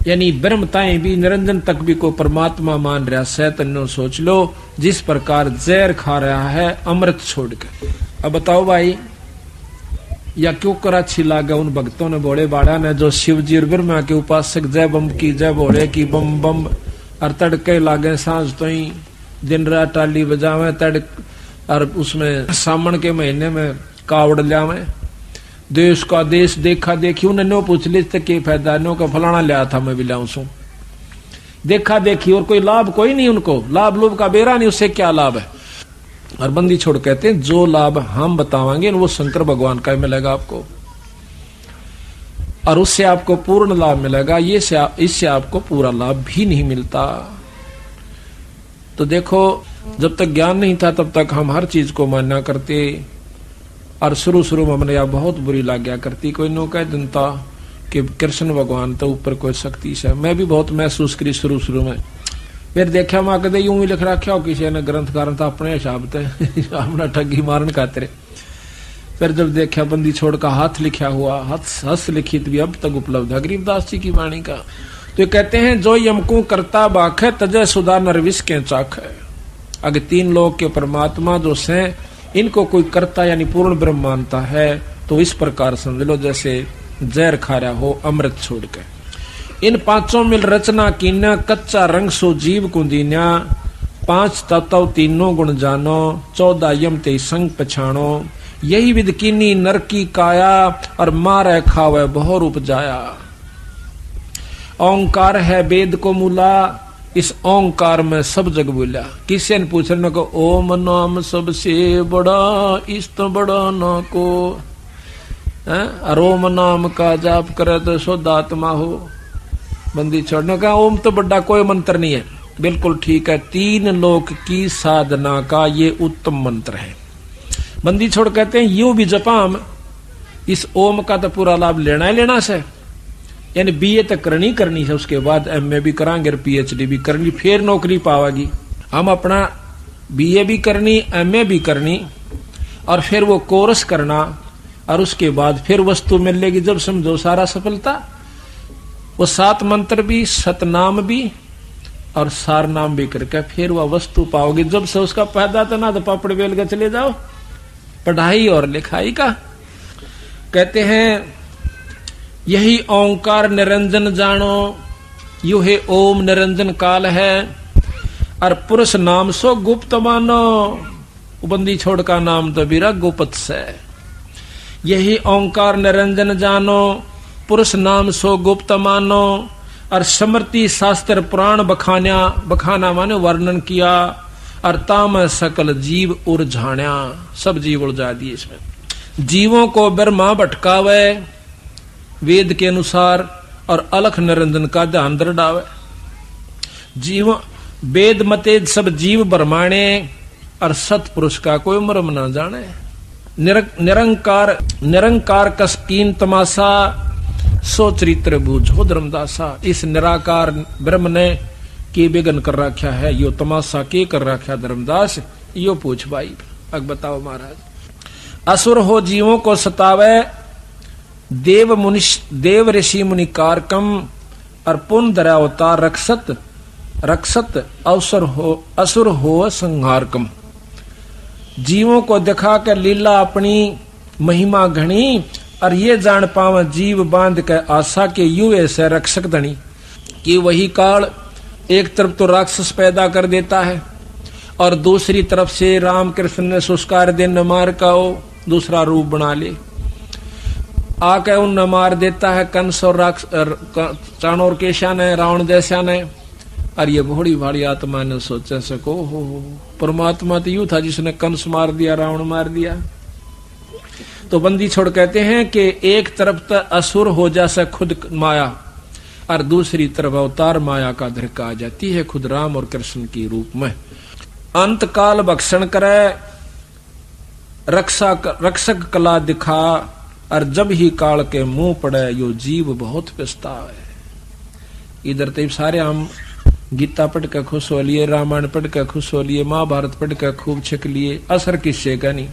यानी ब्रह्मताएं भी निरंजन तक भी को परमात्मा मान रहा, सैतन्यो सोच लो जिस प्रकार जहर खा रहा है अमृत छोड़ के। अब बताओ भाई, या क्यों कर अच्छी लागे उन भक्तों ने, भोले बाड़ा ने, जो शिव जी और ब्रह्मा के उपासक जय बम की जय भोले की बम बम, और तड़के लागे सांझ तो ही दिन रात टाली बजावे तड़, और उसमें सावन के महीने में कावड़ लियावे। देश का देश देखा देखी, उन्हें नो पूछ ली के फायदा, नो का फलाना लिया था मैं भी लाऊं सू। देखा देखी और कोई लाभ कोई नहीं उनको, लाभ लोभ का बेरा नहीं, उससे क्या लाभ है। और बंदी छोड़ कहते हैं जो लाभ हम बतावांगे वो शंकर भगवान का मिलेगा आपको, और उससे आपको पूर्ण लाभ मिलेगा। ये इससे आपको पूरा लाभ भी नहीं मिलता। तो देखो, जब तक ज्ञान नहीं था तब तक हम हर चीज को मान्या करते, और शुरू शुरू में हमने यह बहुत बुरी लग गया करती। कोई नो कह जनता कि कृष्ण भगवान तो ऊपर कोई शक्ति से। मैं भी बहुत महसूस करी शुरू में, फिर देखा मां कदे यूं ही लिख रखा हो किसी ने ग्रंथकार तो अपने हिसाब से अपना ठगी मारन खातिर। फिर जब देखा बंदी छोड़ का हाथ लिखा हुआ, हस्त लिखित भी अब तक उपलब्ध है गरीबदास जी की वाणी का। तो कहते हैं जो यमकू करता बाख है तजय सुधा नरविश के चाख है। अगर तीन लोग के परमात्मा जो से इनको कोई करता यानी पूर्ण ब्रह्म मानता है तो इस प्रकार समझ लो जैसे जहर खा रहा हो अमृत छोड़ के। इन पांचों मिल रचना कीन्या कच्चा रंग सो जीव कुंदीन्या। 5 तत्व तीनों गुण जानो 14 यम ते संग पछाणो। यही विद कीनी नर की काया और मारे खावे बहु रूप जाया। ओंकार है वेद को मूला इस ओंकार में सब जग बोला। किसी ने पूछने को ओम नाम सबसे बड़ा इस्त बड़ा ना को। ओम नाम का जाप करे तो शुद्ध आत्मा हो। बंदी छोड़ने का ओम तो बड़ा कोई मंत्र नहीं है। बिल्कुल ठीक है, 3 लोक की साधना का ये उत्तम मंत्र है। बंदी छोड़ कहते हैं यूं भी जपाम इस ओम का तो पूरा लाभ लेना ही लेना से, यानी बीए तक करनी है, उसके बाद एमए भी करांगे, पीएचडी भी करनी, फिर नौकरी पावेगी। हम अपना बीए भी करनी, एमए भी करनी और फिर वो कोर्स करना और उसके बाद फिर वस्तु मिलेगी। जब समझो सारा सफलता, वो 7 मंत्र भी, सतनाम भी और सार नाम भी करके फिर वह वस्तु पाओगे। जब से उसका फायदा तो ना तो पापड़ बेल के चले जाओ पढ़ाई और लिखाई का। कहते हैं यही ओंकार निरंजन जानो यू है ओम निरंजन काल है और पुरुष नाम सो गुप्त मानो। बंदी छोड़ का नाम तो बीरा गुप्त से। यही ओंकार निरंजन जानो पुरुष नाम सो गुप्त मानो और स्मृति शास्त्र पुराण बखाना माने वर्णन किया और ताम सकल जीव उलझाण्या। सब जीव उलझा दिए इसमें। जीवों को ब्रह्मा भटकावे वेद के अनुसार और अलख निरंजन का ध्यान दृढ़ावे। जीव वेद मते सब जीव ब्रह्माणे और सतपुरुष का कोई मर्म न जाने। निरंकार कसकीन तमाशा सो चरित्र बूझो धर्मदासा। इस निराकार ब्रह्म ने के बेगन कर रखा है, यो तमाशा के कर रखा धर्मदास, यो पूछ भाई। अब बताओ महाराज। असुर हो जीवों को सतावे देव ऋषि मुनि कारकम और पुन धरा अवतार रक्षत असुर हो संहारकम। जीवों को दिखा कर लीला अपनी महिमा घनी और ये जान पावे जीव बांध के आशा के यू ऐसे रक्षक धनी। कि वही काल एक तरफ तो राक्षस पैदा कर देता है और दूसरी तरफ से राम कृष्ण ने सुस्कार दिन मार का दूसरा रूप बना ले आके उन मार देता है कंस और चाणोर केशा ने रावण जैसा ने। और ये बड़ी भारी आत्मा ने सोचा सको हो परमात्मा तो यूं था जिसने कंस मार दिया रावण मार दिया। तो बंदी छोड़ कहते हैं कि एक तरफ तो असुर हो जैसा खुद माया और दूसरी तरफ अवतार माया का धरका आ जाती है खुद राम और कृष्ण की रूप में। अंत काल भक्षण करे रक्षक कला दिखा और जब ही काल के मुंह पड़े यो जीव बहुत पछतावे। इधर तो सारे हम गीता पढ़ कर खुश हो लिए, रामायण पढ़ कर खुश हो लिए, महाभारत पढ़ कर खूब छिक लिए, असर किससे का नहीं।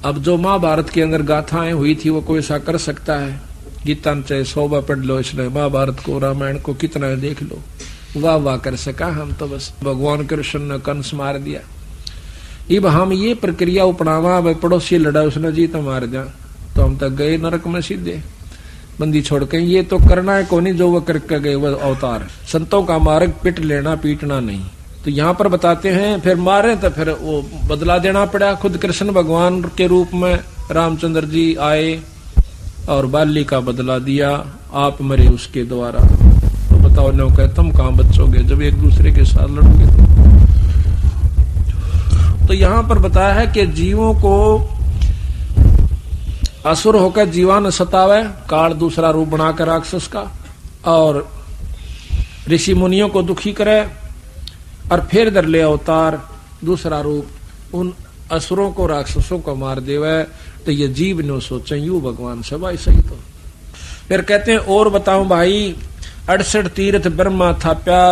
अब जो महाभारत के अंदर गाथाएं हुई थी वो कोई ऐसा कर सकता है। गीता चाहे 100 बार पढ़ लो, इसलिए महाभारत को रामायण को कितना देख लो, वाह वाह कर सका हम तो बस भगवान कृष्ण ने कंस मार दिया। अब हम ये प्रक्रिया अपनावा, पड़ोसी लड़ा उसने जीत मार दिया तो हम तक गए नरक में सीधे। बंदी छोड़ के ये तो करना है कौन जो वो करके गए वो अवतार। संतों का मार्ग पिट लेना पीटना नहीं। तो यहाँ पर बताते हैं फिर मारे तो फिर वो बदला देना पड़ा। खुद कृष्ण भगवान के रूप में रामचंद्र जी आए और बाली का बदला दिया, आप मरे उसके द्वारा। तो बताओ नो कह तुम कहां बचोगे जब एक दूसरे के साथ लड़ोगे। तो यहाँ पर बताया है कि जीवों को असुर होकर जीवान सतावे काल दूसरा रूप बनाकर राक्षस का और ऋषि मुनियों को दुखी करे और फिर दर ले अवतार दूसरा रूप उन असुरों को राक्षसों को मार देवे। तो ये जीव ने सोचे यू भगवान सबाई सही। फिर कहते हैं और बताऊं भाई, 68 तीर्थ ब्रह्मा थाप्या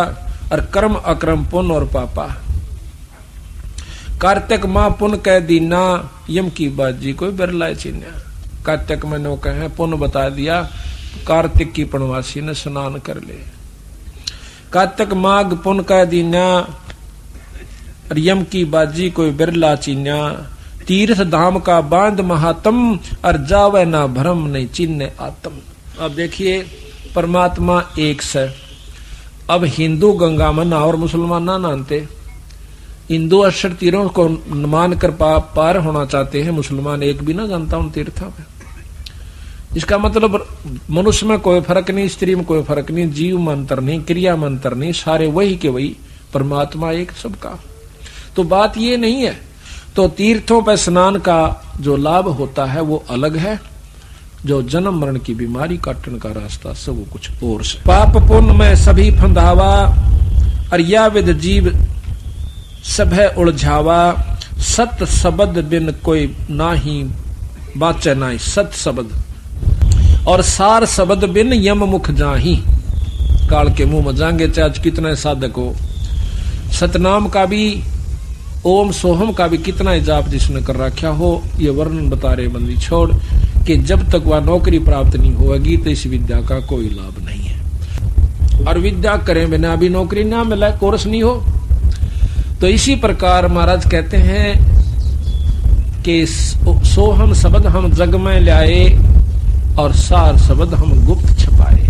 और कर्म अक्रम पुण्य और पापा। कार्तिक माह पुण्य कह दीना, यम की बाजी कोई बिरला चिन्ह। कार्तिक में नो कहे पुण्य बता दिया, कार्तिक की पुण्यवासी ने स्नान कर ले। कार्तिक माघ पुण्य कह दीना, यम की बाजी कोई बिरला चिन्ह। तीर्थ धाम का बांध महात्म, और जावे ना भ्रम नहीं चिन्ह आत्म। अब देखिए परमात्मा एक से। अब हिंदू गंगा में नहा और मुसलमान ना नहाते। हिंदू 68 तीरों को मान कर पार होना चाहते हैं, मुसलमान एक भी ना जानता उन तीर्थों में। इसका मतलब मनुष्य में कोई फर्क नहीं, स्त्री में कोई फर्क नहीं, जीव में अंतर नहीं, क्रिया में अंतर नहीं, सारे वही के वही, परमात्मा एक सबका। तो बात ये नहीं है। तो तीर्थों पर स्नान का जो लाभ होता है वो अलग है, जो जन्म मरण की बीमारी काटने का रास्ता सब वो कुछ और से। पाप पुण्य में सभी फंदावा, और या विद जीव सब है उलझावा। सत शब्द बिन कोई नाही बाचे नाही, सत शब्द और सार शब्द बिन यम मुख जाही। काल के मुंह में जाएंगे चाहे कितने साधक हो। सतनाम का भी, ओम सोहम का भी कितना जाप जिसने कर रखा हो, ये वर्णन बता रहे बंदी छोड़ कि जब तक वह नौकरी प्राप्त नहीं होगी तो इस विद्या का कोई लाभ नहीं है। और विद्या करें बिना भी नौकरी ना मिला, कोर्स नहीं हो। तो इसी प्रकार महाराज कहते हैं कि सोहम शब्द हम जग में लाए, और सार शब्द हम गुप्त छपाए।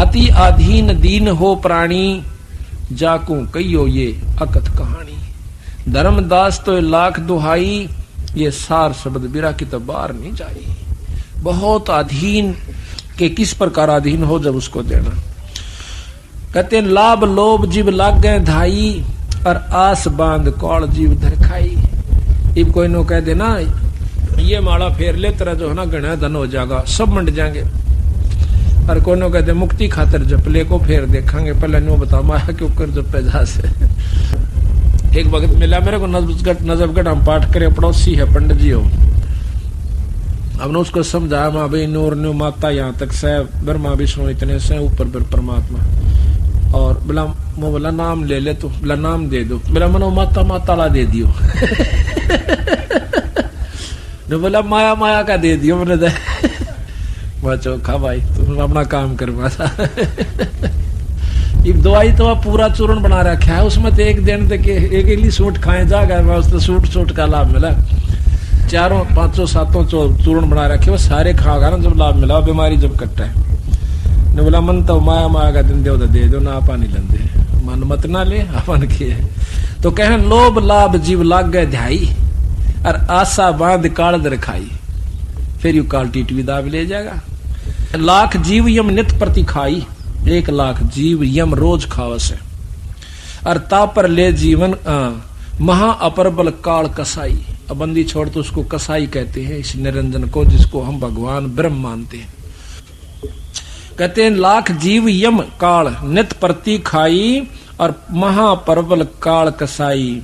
अति आधीन दीन हो प्राणी, जाकू कहियो ये अकथ कहानी। धर्मदास तो लाख दुहाई, ये सार शब्द बिरा की तो बाहर नहीं जाई। बहुत अधीन के किस प्रकार अधीन हो जब उसको देना। कहते हैं लाभ लोभ जीव लाग गए धाई, और आस बांध कौड़ जीव धर खाई। इब कोई नो कह देना ये माला फेर ले, तेरा जो है ना गणा धन हो जाएगा, सब मंड जाएंगे। और कोई नो कहते मुक्ति खातर जपले को फेर देखेंगे, पहले नो बता माया क्यों कर जपे जा से। एक भगत मिला मेरे को नजफगढ़, हम पाठ करे, पड़ोसी है पंडित जी हो। अब ने उसको समझाया माँ भाई नूर न्यू माता यहाँ तक से, ब्रह्मा विष्णु इतने से, ऊपर फिर परमात्मा। और बोला नाम ले ले, तो बोला नाम दे दो। बोला मनो माता माताला दे दियो। ने बोला माया माया का दे दियो मैंने दे। चौखा भाई तुम अपना काम कर माता। दवाई तो पूरा चूर्ण बना रखा है, उसमें तो एक दिन तक एक ही सूट खाए जाएगा, उसको सूट का लाभ मिला। 4 5 7 चूर्ण बना रखे, वो सारे खागा ना जब लाभ मिला, बीमारी जब कट्टा है। ने बोला मन तो माया माया का दिन दे दो ना, आपा नहीं लेंदे, मन मत ना ले अपन के। तो कह लोभ लाभ जीव लाग गए ध्याई, और आशा बांध काल दर खाई। फिर यू काल टीटवी दाब ले जाएगा। लाख जीव यम नित प्रति खाई, 1 लाख जीव यम रोज खावस है। और तापर ले जीवन महा अपरबल काल कसाई। अब बंदी छोड़ तो उसको कसाई कहते हैं, इस निरंजन को जिसको हम भगवान ब्रह्म मानते हैं। कहते हैं लाख जीव यम काल नित प्रति खाई, और महापरबल काल कसाई।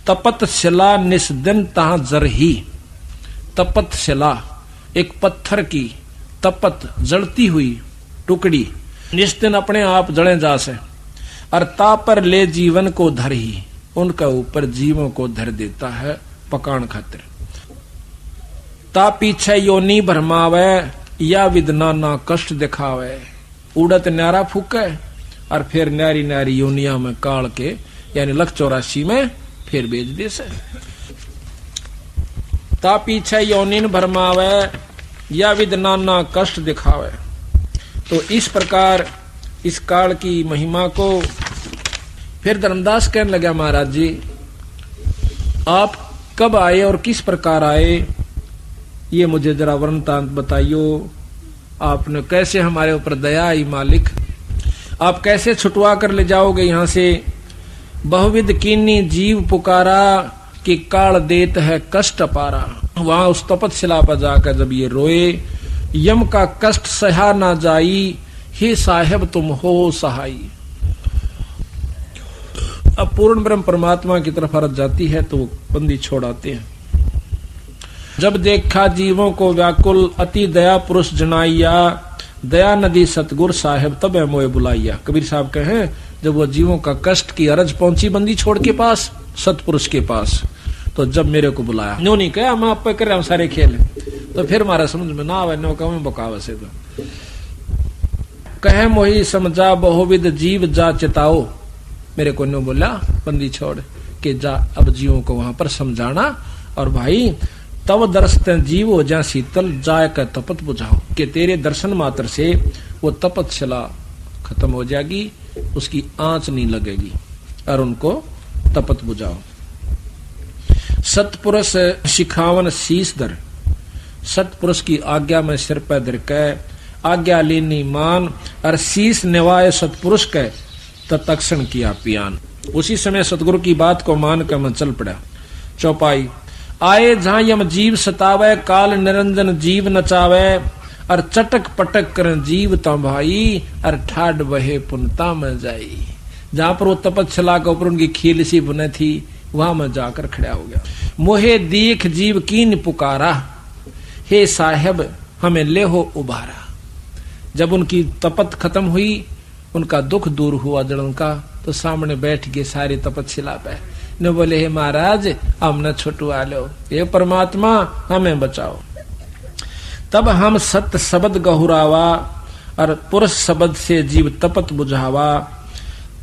तपत शिला निस्दिन तहा जरही। तपत शिला एक पत्थर की तपत जलती हुई टुकड़ी, निस्दिन अपने आप जले जा से। और तापर ले जीवन को धर ही, उनका ऊपर जीवों को धर देता है पकान खातिर। ता पीछे योनी भरमावे, या विदना ना कष्ट दिखावे। उड़त न्यारा फूके, और फिर न्यारी न्यारी योनिया में काल के यानी 184 में फिर बेच दे से। ता पीछे योनिन भरमावे, या विदना ना कष्ट दिखावे। तो इस प्रकार इस काल की महिमा को फिर धर्मदास कहने लगा महाराज जी आप कब आए और किस प्रकार आए, ये मुझे जरा वृत्तांत बताइयो। आपने कैसे हमारे ऊपर दया आई मालिक, आप कैसे छुटवा कर ले जाओगे यहाँ से। बहुविध कीनी जीव पुकारा, कि काल देत है कष्ट पारा। वहां उस तपतशिला पर जाकर जब ये रोए, यम का कष्ट सहा ना जाई, हे साहेब तुम हो सहाई। अब पूर्ण ब्रह्म परमात्मा की तरफ हरत जाती है तो बंदी छोड़ाते हैं। जब देखा जीवों को व्याकुल अति दया पुरुष जनाइया, दया नदी सतगुर साहेब तब मोए बुलाइया। कबीर साहब कहे जब वो जीवों का कष्ट की अरज पहुंची बंदी छोड़ के पास, सतपुरुष के पास, तो जब मेरे को बुलाया, न्यू नहीं कहा हम आप पे कर रहे हम सारे खेल, तो फिर हमारा समझ में ना आवे, नो कहूं बकाव से तो कहे मोही समझा बहुविध जीव जा चिताओ। मेरे को न्यू बोला बंदी छोड़ के जा, अब जीवों को वहां पर समझाना, और भाई तब दर्शते जीव हो जा शीतल जाय का तपत बुझाओ, कि तेरे दर्शन मात्र से वो तपतशिला खत्म हो जाएगी, उसकी आंच नहीं लगेगी, और उनको तपत बुझाओ। सतपुरुष शिखावन शीश धर, सतपुरुष की आज्ञा में सिर पर धर के आज्ञा लेनी मान, और शीश निवाए सतपुरुष के तत्क्षण किया पियान। उसी समय सतगुरु की बात को मान कर मैं चल पड़ा। चौपाई आए जहां यम जीव सतावे, काल निरंजन जीव नचावे, और चटक पटक कर जीव ता भाई, और ठाड बहे पुनता में जाई। जहां पर वो तपस्या के ऊपर उनकी खील सी बुने थी, वहां मैं जाकर खड़ा हो गया। मोहे देख जीव कीन पुकारा, हे साहेब हमें ले हो उबारा। जब उनकी तपत खत्म हुई, उनका दुख दूर हुआ जड़ों का, तो सामने बैठ गए सारे तपस्या पे, ने बोले हे महाराज हमने छुटवा लो, हे परमात्मा हमें बचाओ। तब हम सत्य शब्द गहुरावा, और पुरुष शब्द से जीव तपत बुझावा।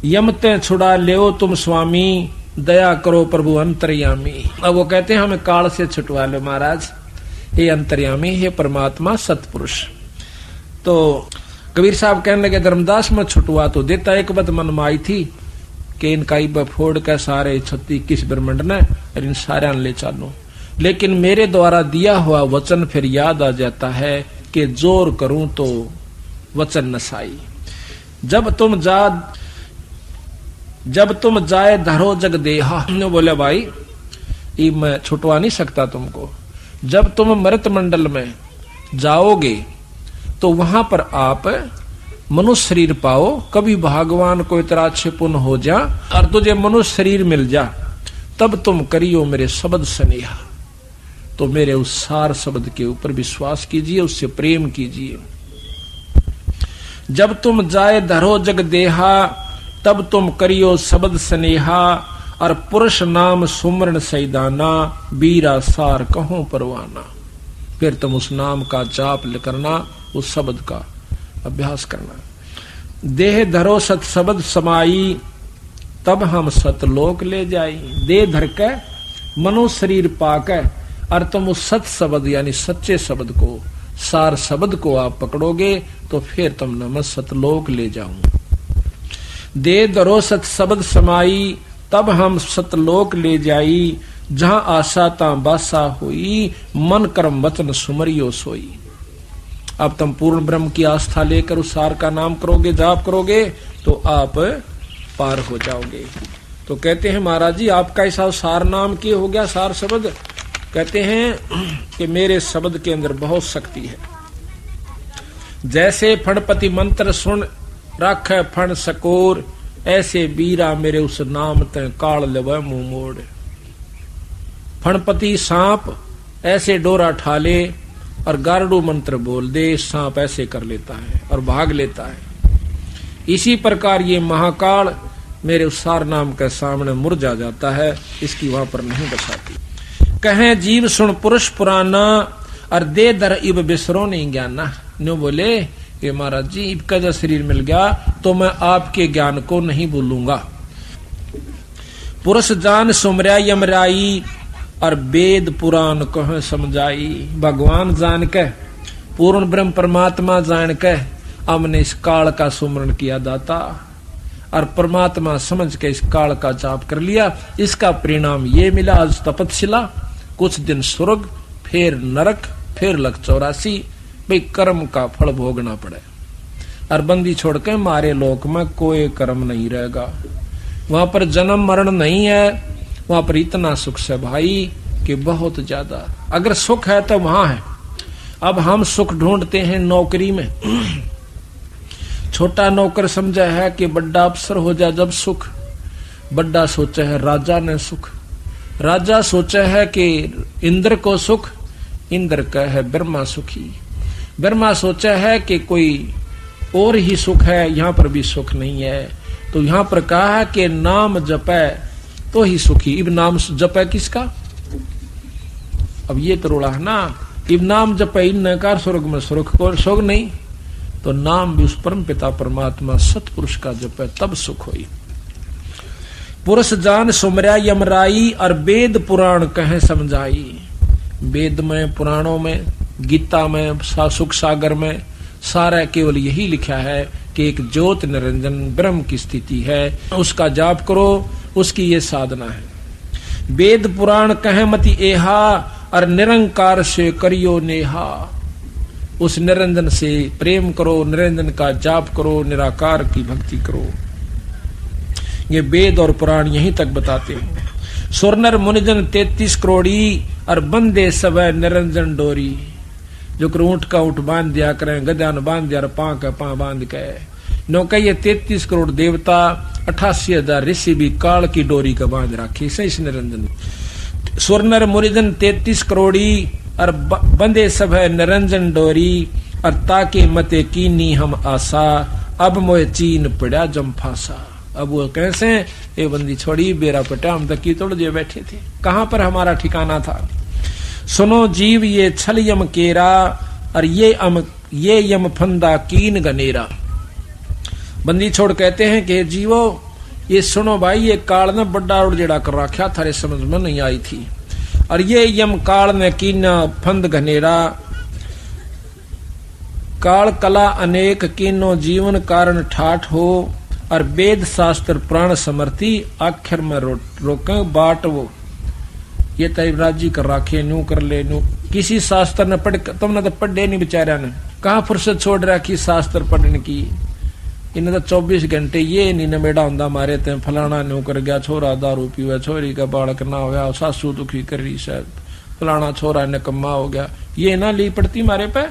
यमते छुड़ा ले तुम स्वामी, दया करो प्रभु अंतर्यामी। अब वो कहते हैं हमें काल से छुटवा लो महाराज, हे अंतर्यामी, हे परमात्मा सतपुरुष। तो कबीर साहब कहने लगे धर्मदास में छुटवा तो देता, एक बात मन में आई थी कि इनका फोड़ के सारे 36 ब्रह्मंड ने और इन सारे ले चालू, लेकिन मेरे द्वारा दिया हुआ वचन फिर याद आ जाता है कि जोर करूं तो वचन नसाई। जब तुम जाए धरो जग देहा, बोले भाई ये मैं छुटवा नहीं सकता तुमको। जब तुम मृत मंडल में जाओगे तो वहां पर आप मनुष्य शरीर पाओ, कभी भगवान को इतना अच्छे पुण्य हो जा और तुझे मनुष्य शरीर मिल जा, तब तुम करियो मेरे शब्द स्नेहा। तो मेरे उस सार शब्द के ऊपर विश्वास कीजिए, उससे प्रेम कीजिए। जब तुम जाए धरो जग देहा, तब तुम करियो शब्द स्नेहा, और पुरुष नाम सुमरण सैदाना, बीरा सार कहो परवाना। फिर तुम उस नाम का जाप करना, उस शब्द का अभ्यास करना। देह धरो सत शब्द समाई, तब हम सतलोक ले जाई। देह धर के मनुष्य शरीर पाके, और तुम उस सत शब्द यानी सच्चे शब्द को, सार शब्द को आप पकड़ोगे तो फिर तुम नमः सतलोक ले जाऊं। देह धरो सत शब्द समाई, तब हम सतलोक ले जाई। जहां आशा ता बासा हुई, मन कर्म वचन सुमरियो सोई। अब तुम पूर्ण ब्रह्म की आस्था लेकर उस सार का नाम करोगे, जाप करोगे, तो आप पार हो जाओगे। तो कहते हैं महाराज जी आपका ऐसा सार नाम की हो गया, सार शब्द। कहते हैं कि मेरे शब्द के अंदर बहुत शक्ति है। जैसे फणपति मंत्र सुन रख फण सकोर, ऐसे बीरा मेरे उस नाम ते काल लेवे मुंह मोड़। फणपति सांप ऐसे डोरा ठाले और गारडू मंत्र बोल दे, सांप ऐसे कर लेता है और भाग लेता है। इसी प्रकार ये महाकाल मेरे उस सार नाम के सामने मुरझा जाता है, इसकी वहां पर नहीं बसाती। कहें जीव सुन पुरुष पुराना, और दे दर इब बिसरो नहीं ज्ञाना। नो बोले कि महाराज जी इबका जब शरीर मिल गया तो मैं आपके ज्ञान को नहीं भूलूंगा। पुरुष जान सुमरा यमराई, और वेद पुराण कह समझाई। भगवान जान के, पूर्ण ब्रह्म परमात्मा जान के हमने इस काल का सुमरण किया दाता, और परमात्मा समझ के इस काल का जाप कर लिया। इसका परिणाम ये मिला, आज तपस्या, कुछ दिन स्वर्ग, फिर नरक, फिर लख 84। भाई कर्म का फल भोगना पड़े। और बंदी छोड़ के मारे लोक में कोई कर्म नहीं रहेगा, वहां पर जन्म मरण नहीं है। वहां पर इतना सुख है भाई कि बहुत ज्यादा। अगर सुख है तो वहां है। अब हम सुख ढूंढते हैं नौकरी में। छोटा नौकर समझा है कि बड़ा अफसर हो जाए जब सुख, बड़ा सोचा है राजा ने सुख। राजा सोचा है कि इंद्र को सुख, इंद्र कह ब्रह्मा सुखी। ब्रह्मा सोचा है कि कोई और ही सुख है, यहाँ पर भी सुख नहीं है, तो यहाँ पर कहा कि नाम जपे तो ही सुखी। इब नाम जपे किसका? अब ये तो रोड़ा है ना, इब नाम जपे इन कार स्वर्ग में सुख को सुख नहीं, तो नाम भी उस परम पिता परमात्मा सतपुरुष का जपे तब सुख होई। पुरुष जान सुमरा यमराई और वेद पुराण कहे समझाई। वेद में, पुराणों में, गीता में, सुख सागर में सारा केवल यही लिखा है कि एक ज्योत निरंजन ब्रह्म की स्थिति है, उसका जाप करो, उसकी ये साधना है। वेद पुराण कहे मति एहा और निरंकार से करियो नेहा। उस निरंजन से प्रेम करो, निरंजन का जाप करो, निराकार की भक्ति करो। ये वेद और पुराण यहीं तक बताते हैं। सुरनर मुनिजन 33 करोड़ी और बंदे सब निरंजन डोरी। जो ऊंट का ऊंट बांध दिया करें, गधा न बांध दिया, पां का पां बांध के नौका। ये 33 करोड़ देवता, 88,000 ऋषि भी काल की डोरी का बांध राखी से इस निरंजन। सुरनर मुनिजन 33 करोड़ी और बंदे सब है निरंजन डोरी। और ताके मते कीनी हम आशा, अब मोए चीन पड़ा जम फांसा। अब वो कैसे ये बंदी छोड़ी बेरा पटा, हम तक की तोड़ दिए बैठे थे, कहां पर हमारा ठिकाना था। सुनो जीव ये छल यम केरा और ये यम फंदा कीन गनेरा। बंदी छोड़ कहते हैं कि जीवो ये सुनो भाई, ये काल ने बड़ा उड़जेड़ा कर रखा, थारे समझ में नहीं आई थी। और ये यम काल ने कीना फंद घनेरा। काल कला अनेक कीनो जीवन कारण ठाठ हो। और वेद शास्त्र प्राण समर्थी आखिर में रोके बाट वो। ये तयराजी कर राखे, न्यू कर ले न्यू। किसी शास्त्र ने पढ़, तुमने तो पढ़े नहीं बेचारा ने, कहा फुर्सत छोड़ रखी शास्त्र पढ़ने की। इन्हें तो 24 घंटे ये नहीं नमेड़ा होंदा मारे ते फलाना न्यू कर गया, छोरा दारू पीवे, छोरी का बालक ना हो गया, सासू दुखी कर रही शायद, फलाना छोरा निकम्मा हो गया। ये ना ली पड़ती मारे पे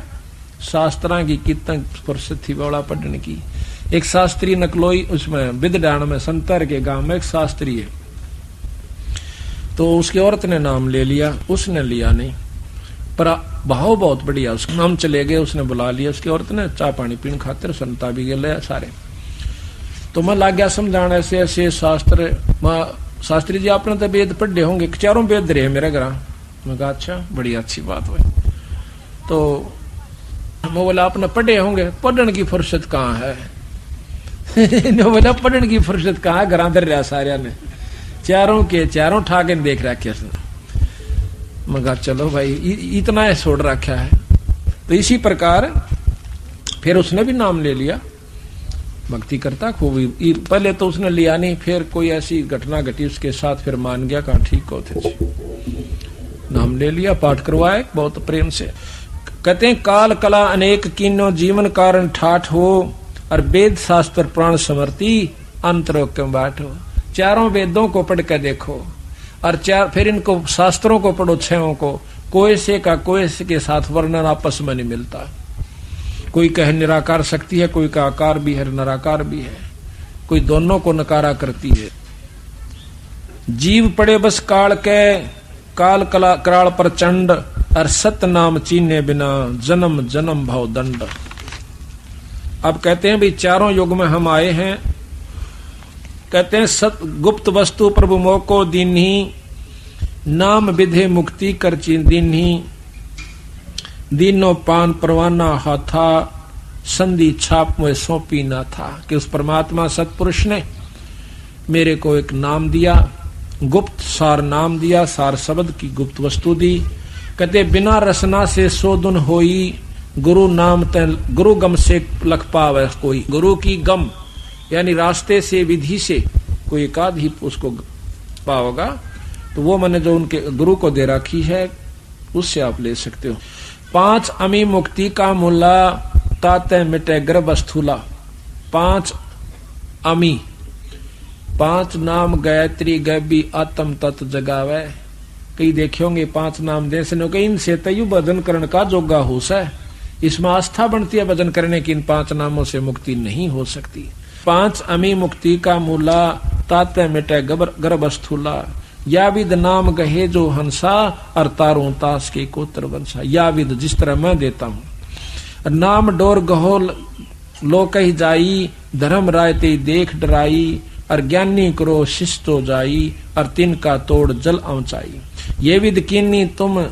शास्त्रा की कितनी फुर्सत थी बड़ा पढ़ने की। एक शास्त्री नकलोई, उसमें बिदडाण में संतर के गांव में एक शास्त्री है, तो उसकी औरत ने नाम ले लिया, उसने लिया नहीं, पर भाव बहुत बढ़िया, उसके नाम चले गए, उसने बुला लिया। उसकी औरत ने चाय पानी पीने खातिर संता भी गए सारे। तो मैं लाग गया समझाना ऐसे ऐसे शास्त्र। शास्त्री जी आपने तो वेद पढ़े होंगे, चारों वेद रहे मेरे घर। मैं कहा अच्छा, बड़ी अच्छी बात हुई। तो मैं बोला आपने पढ़े होंगे, पढ़ने की फुर्सत कहाँ है। बोला पढ़ने की फुर्सत कहाँ है, घर दर रहा सारे ने, चारों के चारों ठाके देख रखे। मैं कहा चलो भाई इतना है छोड़ रखा है। तो इसी प्रकार फिर उसने भी नाम ले लिया, भक्ति करता खूब। पहले तो उसने लिया नहीं, फिर कोई ऐसी घटना घटी उसके साथ, फिर मान गया, कहा ठीक होते, नाम ले लिया, पाठ करवाए बहुत प्रेम से। कहते हैं काल कला अनेक कीनो जीवन कारण ठाठ हो। और वेद शास्त्र प्राण समर्थी अंतरो क्यों बैठो। चारों वेदों को पढ़ के देखो और फिर इनको शास्त्रों को पढ़ो, छहों को। कोई से का कोई से के साथ वर्णन आपस में नहीं मिलता। कोई कहे निराकार शक्ति है, कोई का आकार भी है, निराकार भी है, कोई दोनों को नकारा करती है। जीव पड़े बस काल के, काल कला कराल प्रचंड। और सत्य नाम चीने बिना जन्म जन्म भाव दंड। अब कहते हैं भाई चारों युग में हम आए हैं। कहते हैं सत गुप्त वस्तु प्रभु मोको दीन्ही, नाम विधे मुक्ति कर दीन्ही। दीनो पान परवाना हाथा, संधि छाप में सौंपी ना था। कि उस परमात्मा सतपुरुष ने मेरे को एक नाम दिया, गुप्त सार नाम दिया, सार शब्द की गुप्त वस्तु दी। कहते बिना रसना से सोधुन होई, गुरु नाम तन गुरु गम से लख पावे कोई। गुरु की गम यानी रास्ते से, विधि से कोई एकाध ही उसको पाओगा, तो वो मैंने जो उनके गुरु को दे रखी है उससे आप ले सकते हो। 5 अमी मुक्ति का मुल्ला, ताते मिटे गर्भ स्थूला। 5 अमी, 5 नाम गायत्री गैबी आत्म तत्व जगावे। कई देखे होंगे 5 नाम दे से इनसे तयु भजन करने का जोगा हो सा। इसमें आस्था बनती है भजन करने की, इन 5 नामों से मुक्ति नहीं हो सकती। 5 अमी मुक्ति का मूला, ताते मिटे गर्भ स्थूला। या विद नाम गहे जो हंसा, और तारों तास के कोतर वंशा। या विद जिस तरह मैं देता हूं, नाम डोर गहो लो कही जाई, धर्म राय ते देख डराई, और ज्ञानी करो शिष्टो जाई, और तिनका तोड़ जल ऊंचाई। ये विद कीनी तुम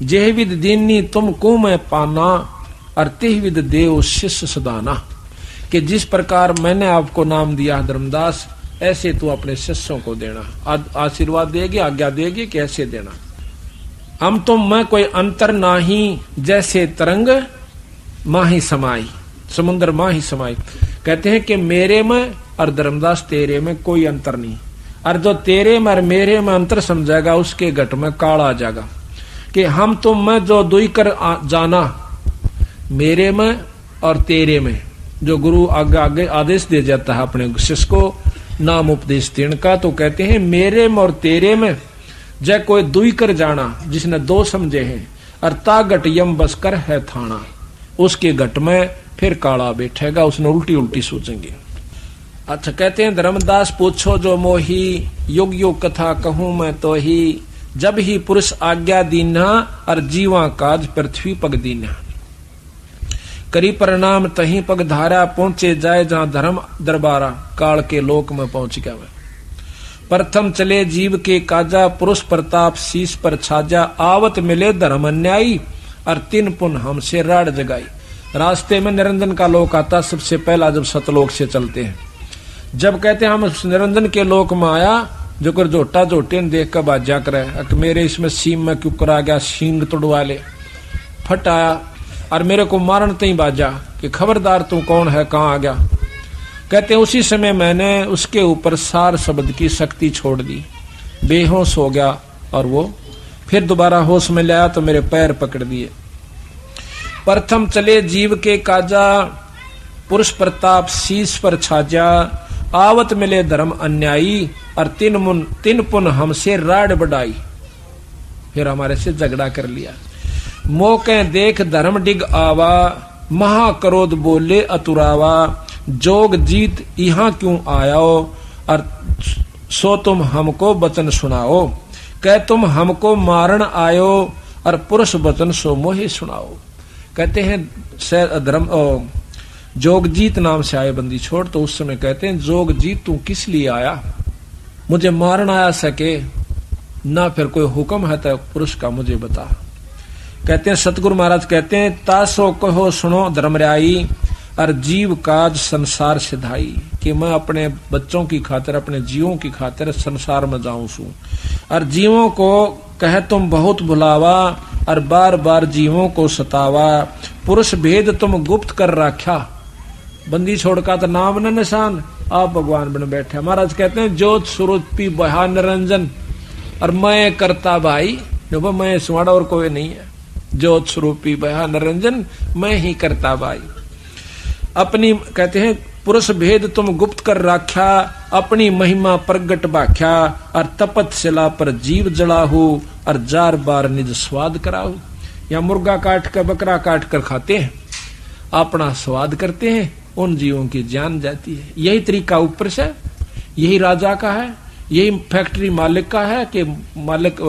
जेह विद दीनी तुम को मैं पाना, और तेह विद देव शिष्य सदाना। कि जिस प्रकार मैंने आपको नाम दिया धर्मदास, ऐसे तू अपने शिष्यों को देना। आशीर्वाद देगी, आज्ञा देगी कि ऐसे देना। हम तुम मैं कोई अंतर नाही, जैसे तरंग माही समाई, समुद्र माही समाई। कहते हैं कि मेरे में और धर्मदास तेरे में कोई अंतर नहीं, और जो तेरे में और मेरे में अंतर समझेगा उसके घट में काला आ जाएगा। कि हम तुम में जो दुई कर जाना, मेरे में और तेरे में, जो गुरु आगे आगे आदेश दे जाता है अपने शिष्य को नाम उपदेश देने का, तो कहते हैं मेरे में और तेरे में जय कोई दुई कर जाना, जिसने दो समझे हैं, और ता गट यम बस कर है थाना, उसके घट में फिर काला बैठेगा, उसने उल्टी उल्टी सोचेंगे। अच्छा, कहते हैं धर्मदास पूछो जो मोही, युग युग कथा कहूं मैं तो ही, जब ही पुरुष आज्ञा दीना, और जीवा काज पृथ्वी पग दीना। करी प्रणाम तही पग धारा, पहुंचे जाए जहां धर्म दरबारा, काल के लोक में पहुंच गया मैं। प्रथम चले जीव के काजा, पुरुष प्रताप शीश पर छाजा, आवत मिले धर्म अन्यायी, और तीन पुन हमसे राड जगाई। रास्ते में निरंजन का लोक आता सबसे पहला, जब सतलोक से चलते हैं। जब कहते हैं हम निरंजन के लोक में आया, जो कर जोटा जोटे देख कर बाजा करे, मेरे इसमें सीम में क्यों करा गया, सींग तोड़वा ले। फट आया और मेरे को मारन तई बाजा कि खबरदार तू कौन है, कहाँ आ गया। कहते हैं उसी समय मैंने उसके ऊपर सार शब्द की शक्ति छोड़ दी, बेहोश हो गया, और वो फिर दोबारा होश में लाया तो मेरे पैर पकड़ दिए। प्रथम चले जीव के काजा, पुरुष प्रताप शीश पर छाजा, आवत मिले धर्म अन्यायी, और तीन पुन हमसे राड बढ़ाई। फिर हमारे से झगड़ा कर लिया। मौके देख धर्म डिग आवा, महाक्रोध बोले अतुरावा, जोग जीत यहाँ क्यों आयाओ, और सो तुम हमको वचन सुनाओ। कह तुम हमको मारन आयो, और पुरुष वचन सो मोहि सुनाओ। कहते हैं धर्म जोगजीत नाम से आए बंदी छोड़, तो उस समय कहते हैं जोगजीत तू किस लिए आया, मुझे मारन आया सके ना, फिर कोई हुक्म है तो पुरुष का मुझे बता। कहते हैं सतगुरु महाराज कहते हैं तासो कहो सुनो धर्मराई, और जीव काज संसार सिधाई। कि मैं अपने बच्चों की खातिर, अपने जीवों की खातिर संसार में जाऊं सू, और जीवों को कहे तुम बहुत भुलावा, और बार बार जीवों को सतावा। पुरुष भेद तुम गुप्त कर रखा, बंदी छोड़ का तो नाम न निशान, आप भगवान बन बैठे। महाराज कहते हैं ज्योत स्वरूपी बहा निरंजन, और मैं करता भाई, जो मैं सुवाड़ा और कोई नहीं है। ज्योत स्वरूपी बहा निरंजन, मैं ही करता भाई। अपनी कहते हैं पुरुष भेद तुम गुप्त कर रखा, अपनी महिमा प्रगट बाख्या, और तपत शिला पर जीव जड़ाहू, और जार बार निज स्वाद कराहू। या मुर्गा काट कर बकरा काट कर खाते हैं, अपना स्वाद करते हैं, उन जीवों की जान जाती है। यही तरीका ऊपर से, यही राजा का है, यही फैक्ट्री मालिक का है कि मालिक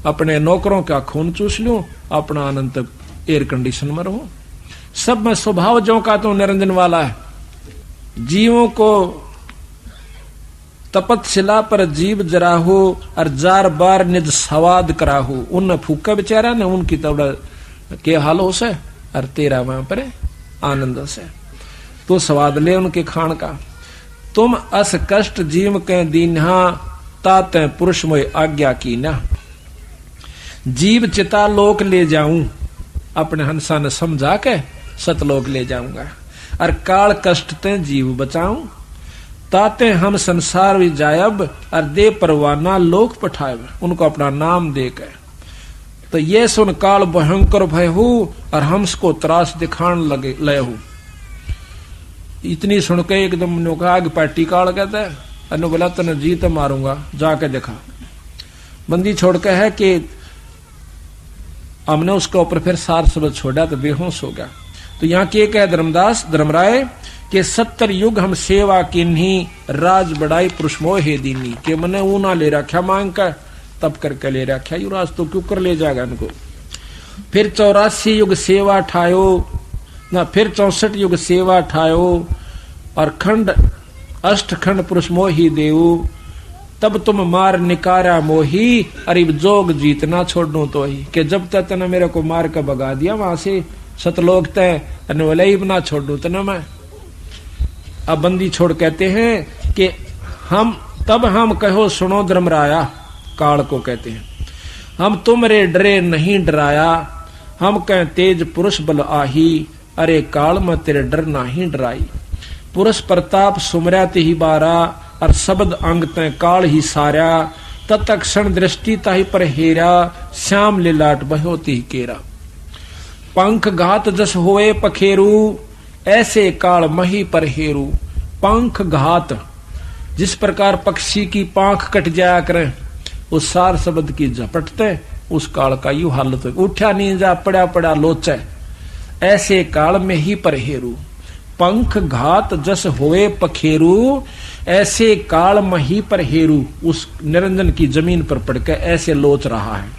अपने नौकरों का खून चूस लूं, अपना आनंद एयर कंडीशन में रहूं। सब में स्वभाव जो का तो निरंजन वाला है। जीवों को तपत शिला पर जीव जराहू, और जार बार निज स्वाद कराहू। उन फूका बेचारा ने उनकी तबड़ा के हाल हो से, और तेरा वहां पर आनंद से तो स्वाद ले उनके खान का। तुम अस कष्ट जीव के दीन्हा, ताते पुरुष मोय आज्ञा की ना। जीव चिता लोक ले जाऊं, अपने हंसा ने समझा के सतलोक ले जाऊंगा, और काल कष्ट ते जीव बचाऊं। ताते हम संसार भी जायब, और दे परवाना लोक पठायब। उनको अपना नाम दे के, तो ये सुन काल भयंकर भय हूं, और हमको त्रास दिखान लगे लय हूं। इतनी सुन के एकदम ने कहा कि पार्टी काल कहता है, अनु बोला तने जीत मारूंगा, जाके देखा। बंदी छोड़ के है कि हमने उसके ऊपर फिर सार शब्द छोड़ा तो बेहोश हो गया। तो यहाँ के कहे धर्मदास धर्मराय कि 70 युग हम सेवा किन्हीं, राज बढ़ाई पुरुष मोहे दीनी। के मने ऊना ले रखा मांग कर, तब करके ले रखा युवराज तो क्यों कर ले जाएगा इनको। फिर 84 युग सेवा ठायो ना, फिर 64 युग सेवा ठायो, और खंड अष्ट खंड पुरुष मोही देव। तब तुम मार निकारा मोही, अरे जोग जीतना छोड़ू तो ही। कि जब तक तने मेरे को मार कर भगा दिया वहां से सतलोक तय, तने वलई बना छोड़ू तना मैं। अब बंदी छोड़ कहते हैं कि हम कहो सुनो धर्मराया, काल को कहते हैं, हम तुमरे डरे नहीं डराया, हम कह तेज पुरुष बल आही, अरे काल में तेरे डर नहीं डराई। पुरुष प्रताप सुमरा ते ही बारा, और शब्द अंग तय काल ही सारा। तत्क्षण दृष्टि ताही पर हेरा, श्याम लिलाट बहोती ही केरा। पंख घात जस होए पखेरू, ऐसे काल मही पर हेरू। पंख घात, जिस प्रकार पक्षी की पांख कट जाया करे, उस सार शब्द की झपटते उस काल का यू हालत हो। उठा नींजा पड़ा पड़ा लोचे, ऐसे काल में ही पर हेरू। पंख घात जस होए पखेरू, ऐसे काल मही पर हेरू। उस निरंजन की जमीन पर पड़कर ऐसे लोच रहा है।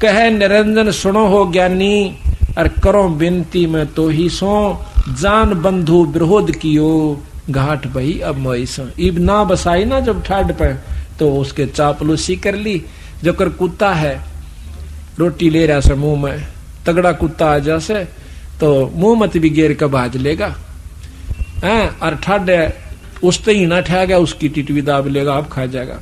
कहे निरंजन सुनो हो ज्ञानी, और करो बिनती में तो ही सो। जान बंधु विरोध कियो, घाट भई अब मोइसो। इब ना बसाई ना जब ठाड पे, तो उसके चापलूसी कर ली। जो कर कुत्ता है रोटी ले रहा से मुंह में, तगड़ा कुत्ता आ जैसे तो मुंह मत भी गेर का भाज लेगा, और ठाडे उस ही ना ठा गया, उसकी टिटवी दाब लेगा, अब खा जाएगा।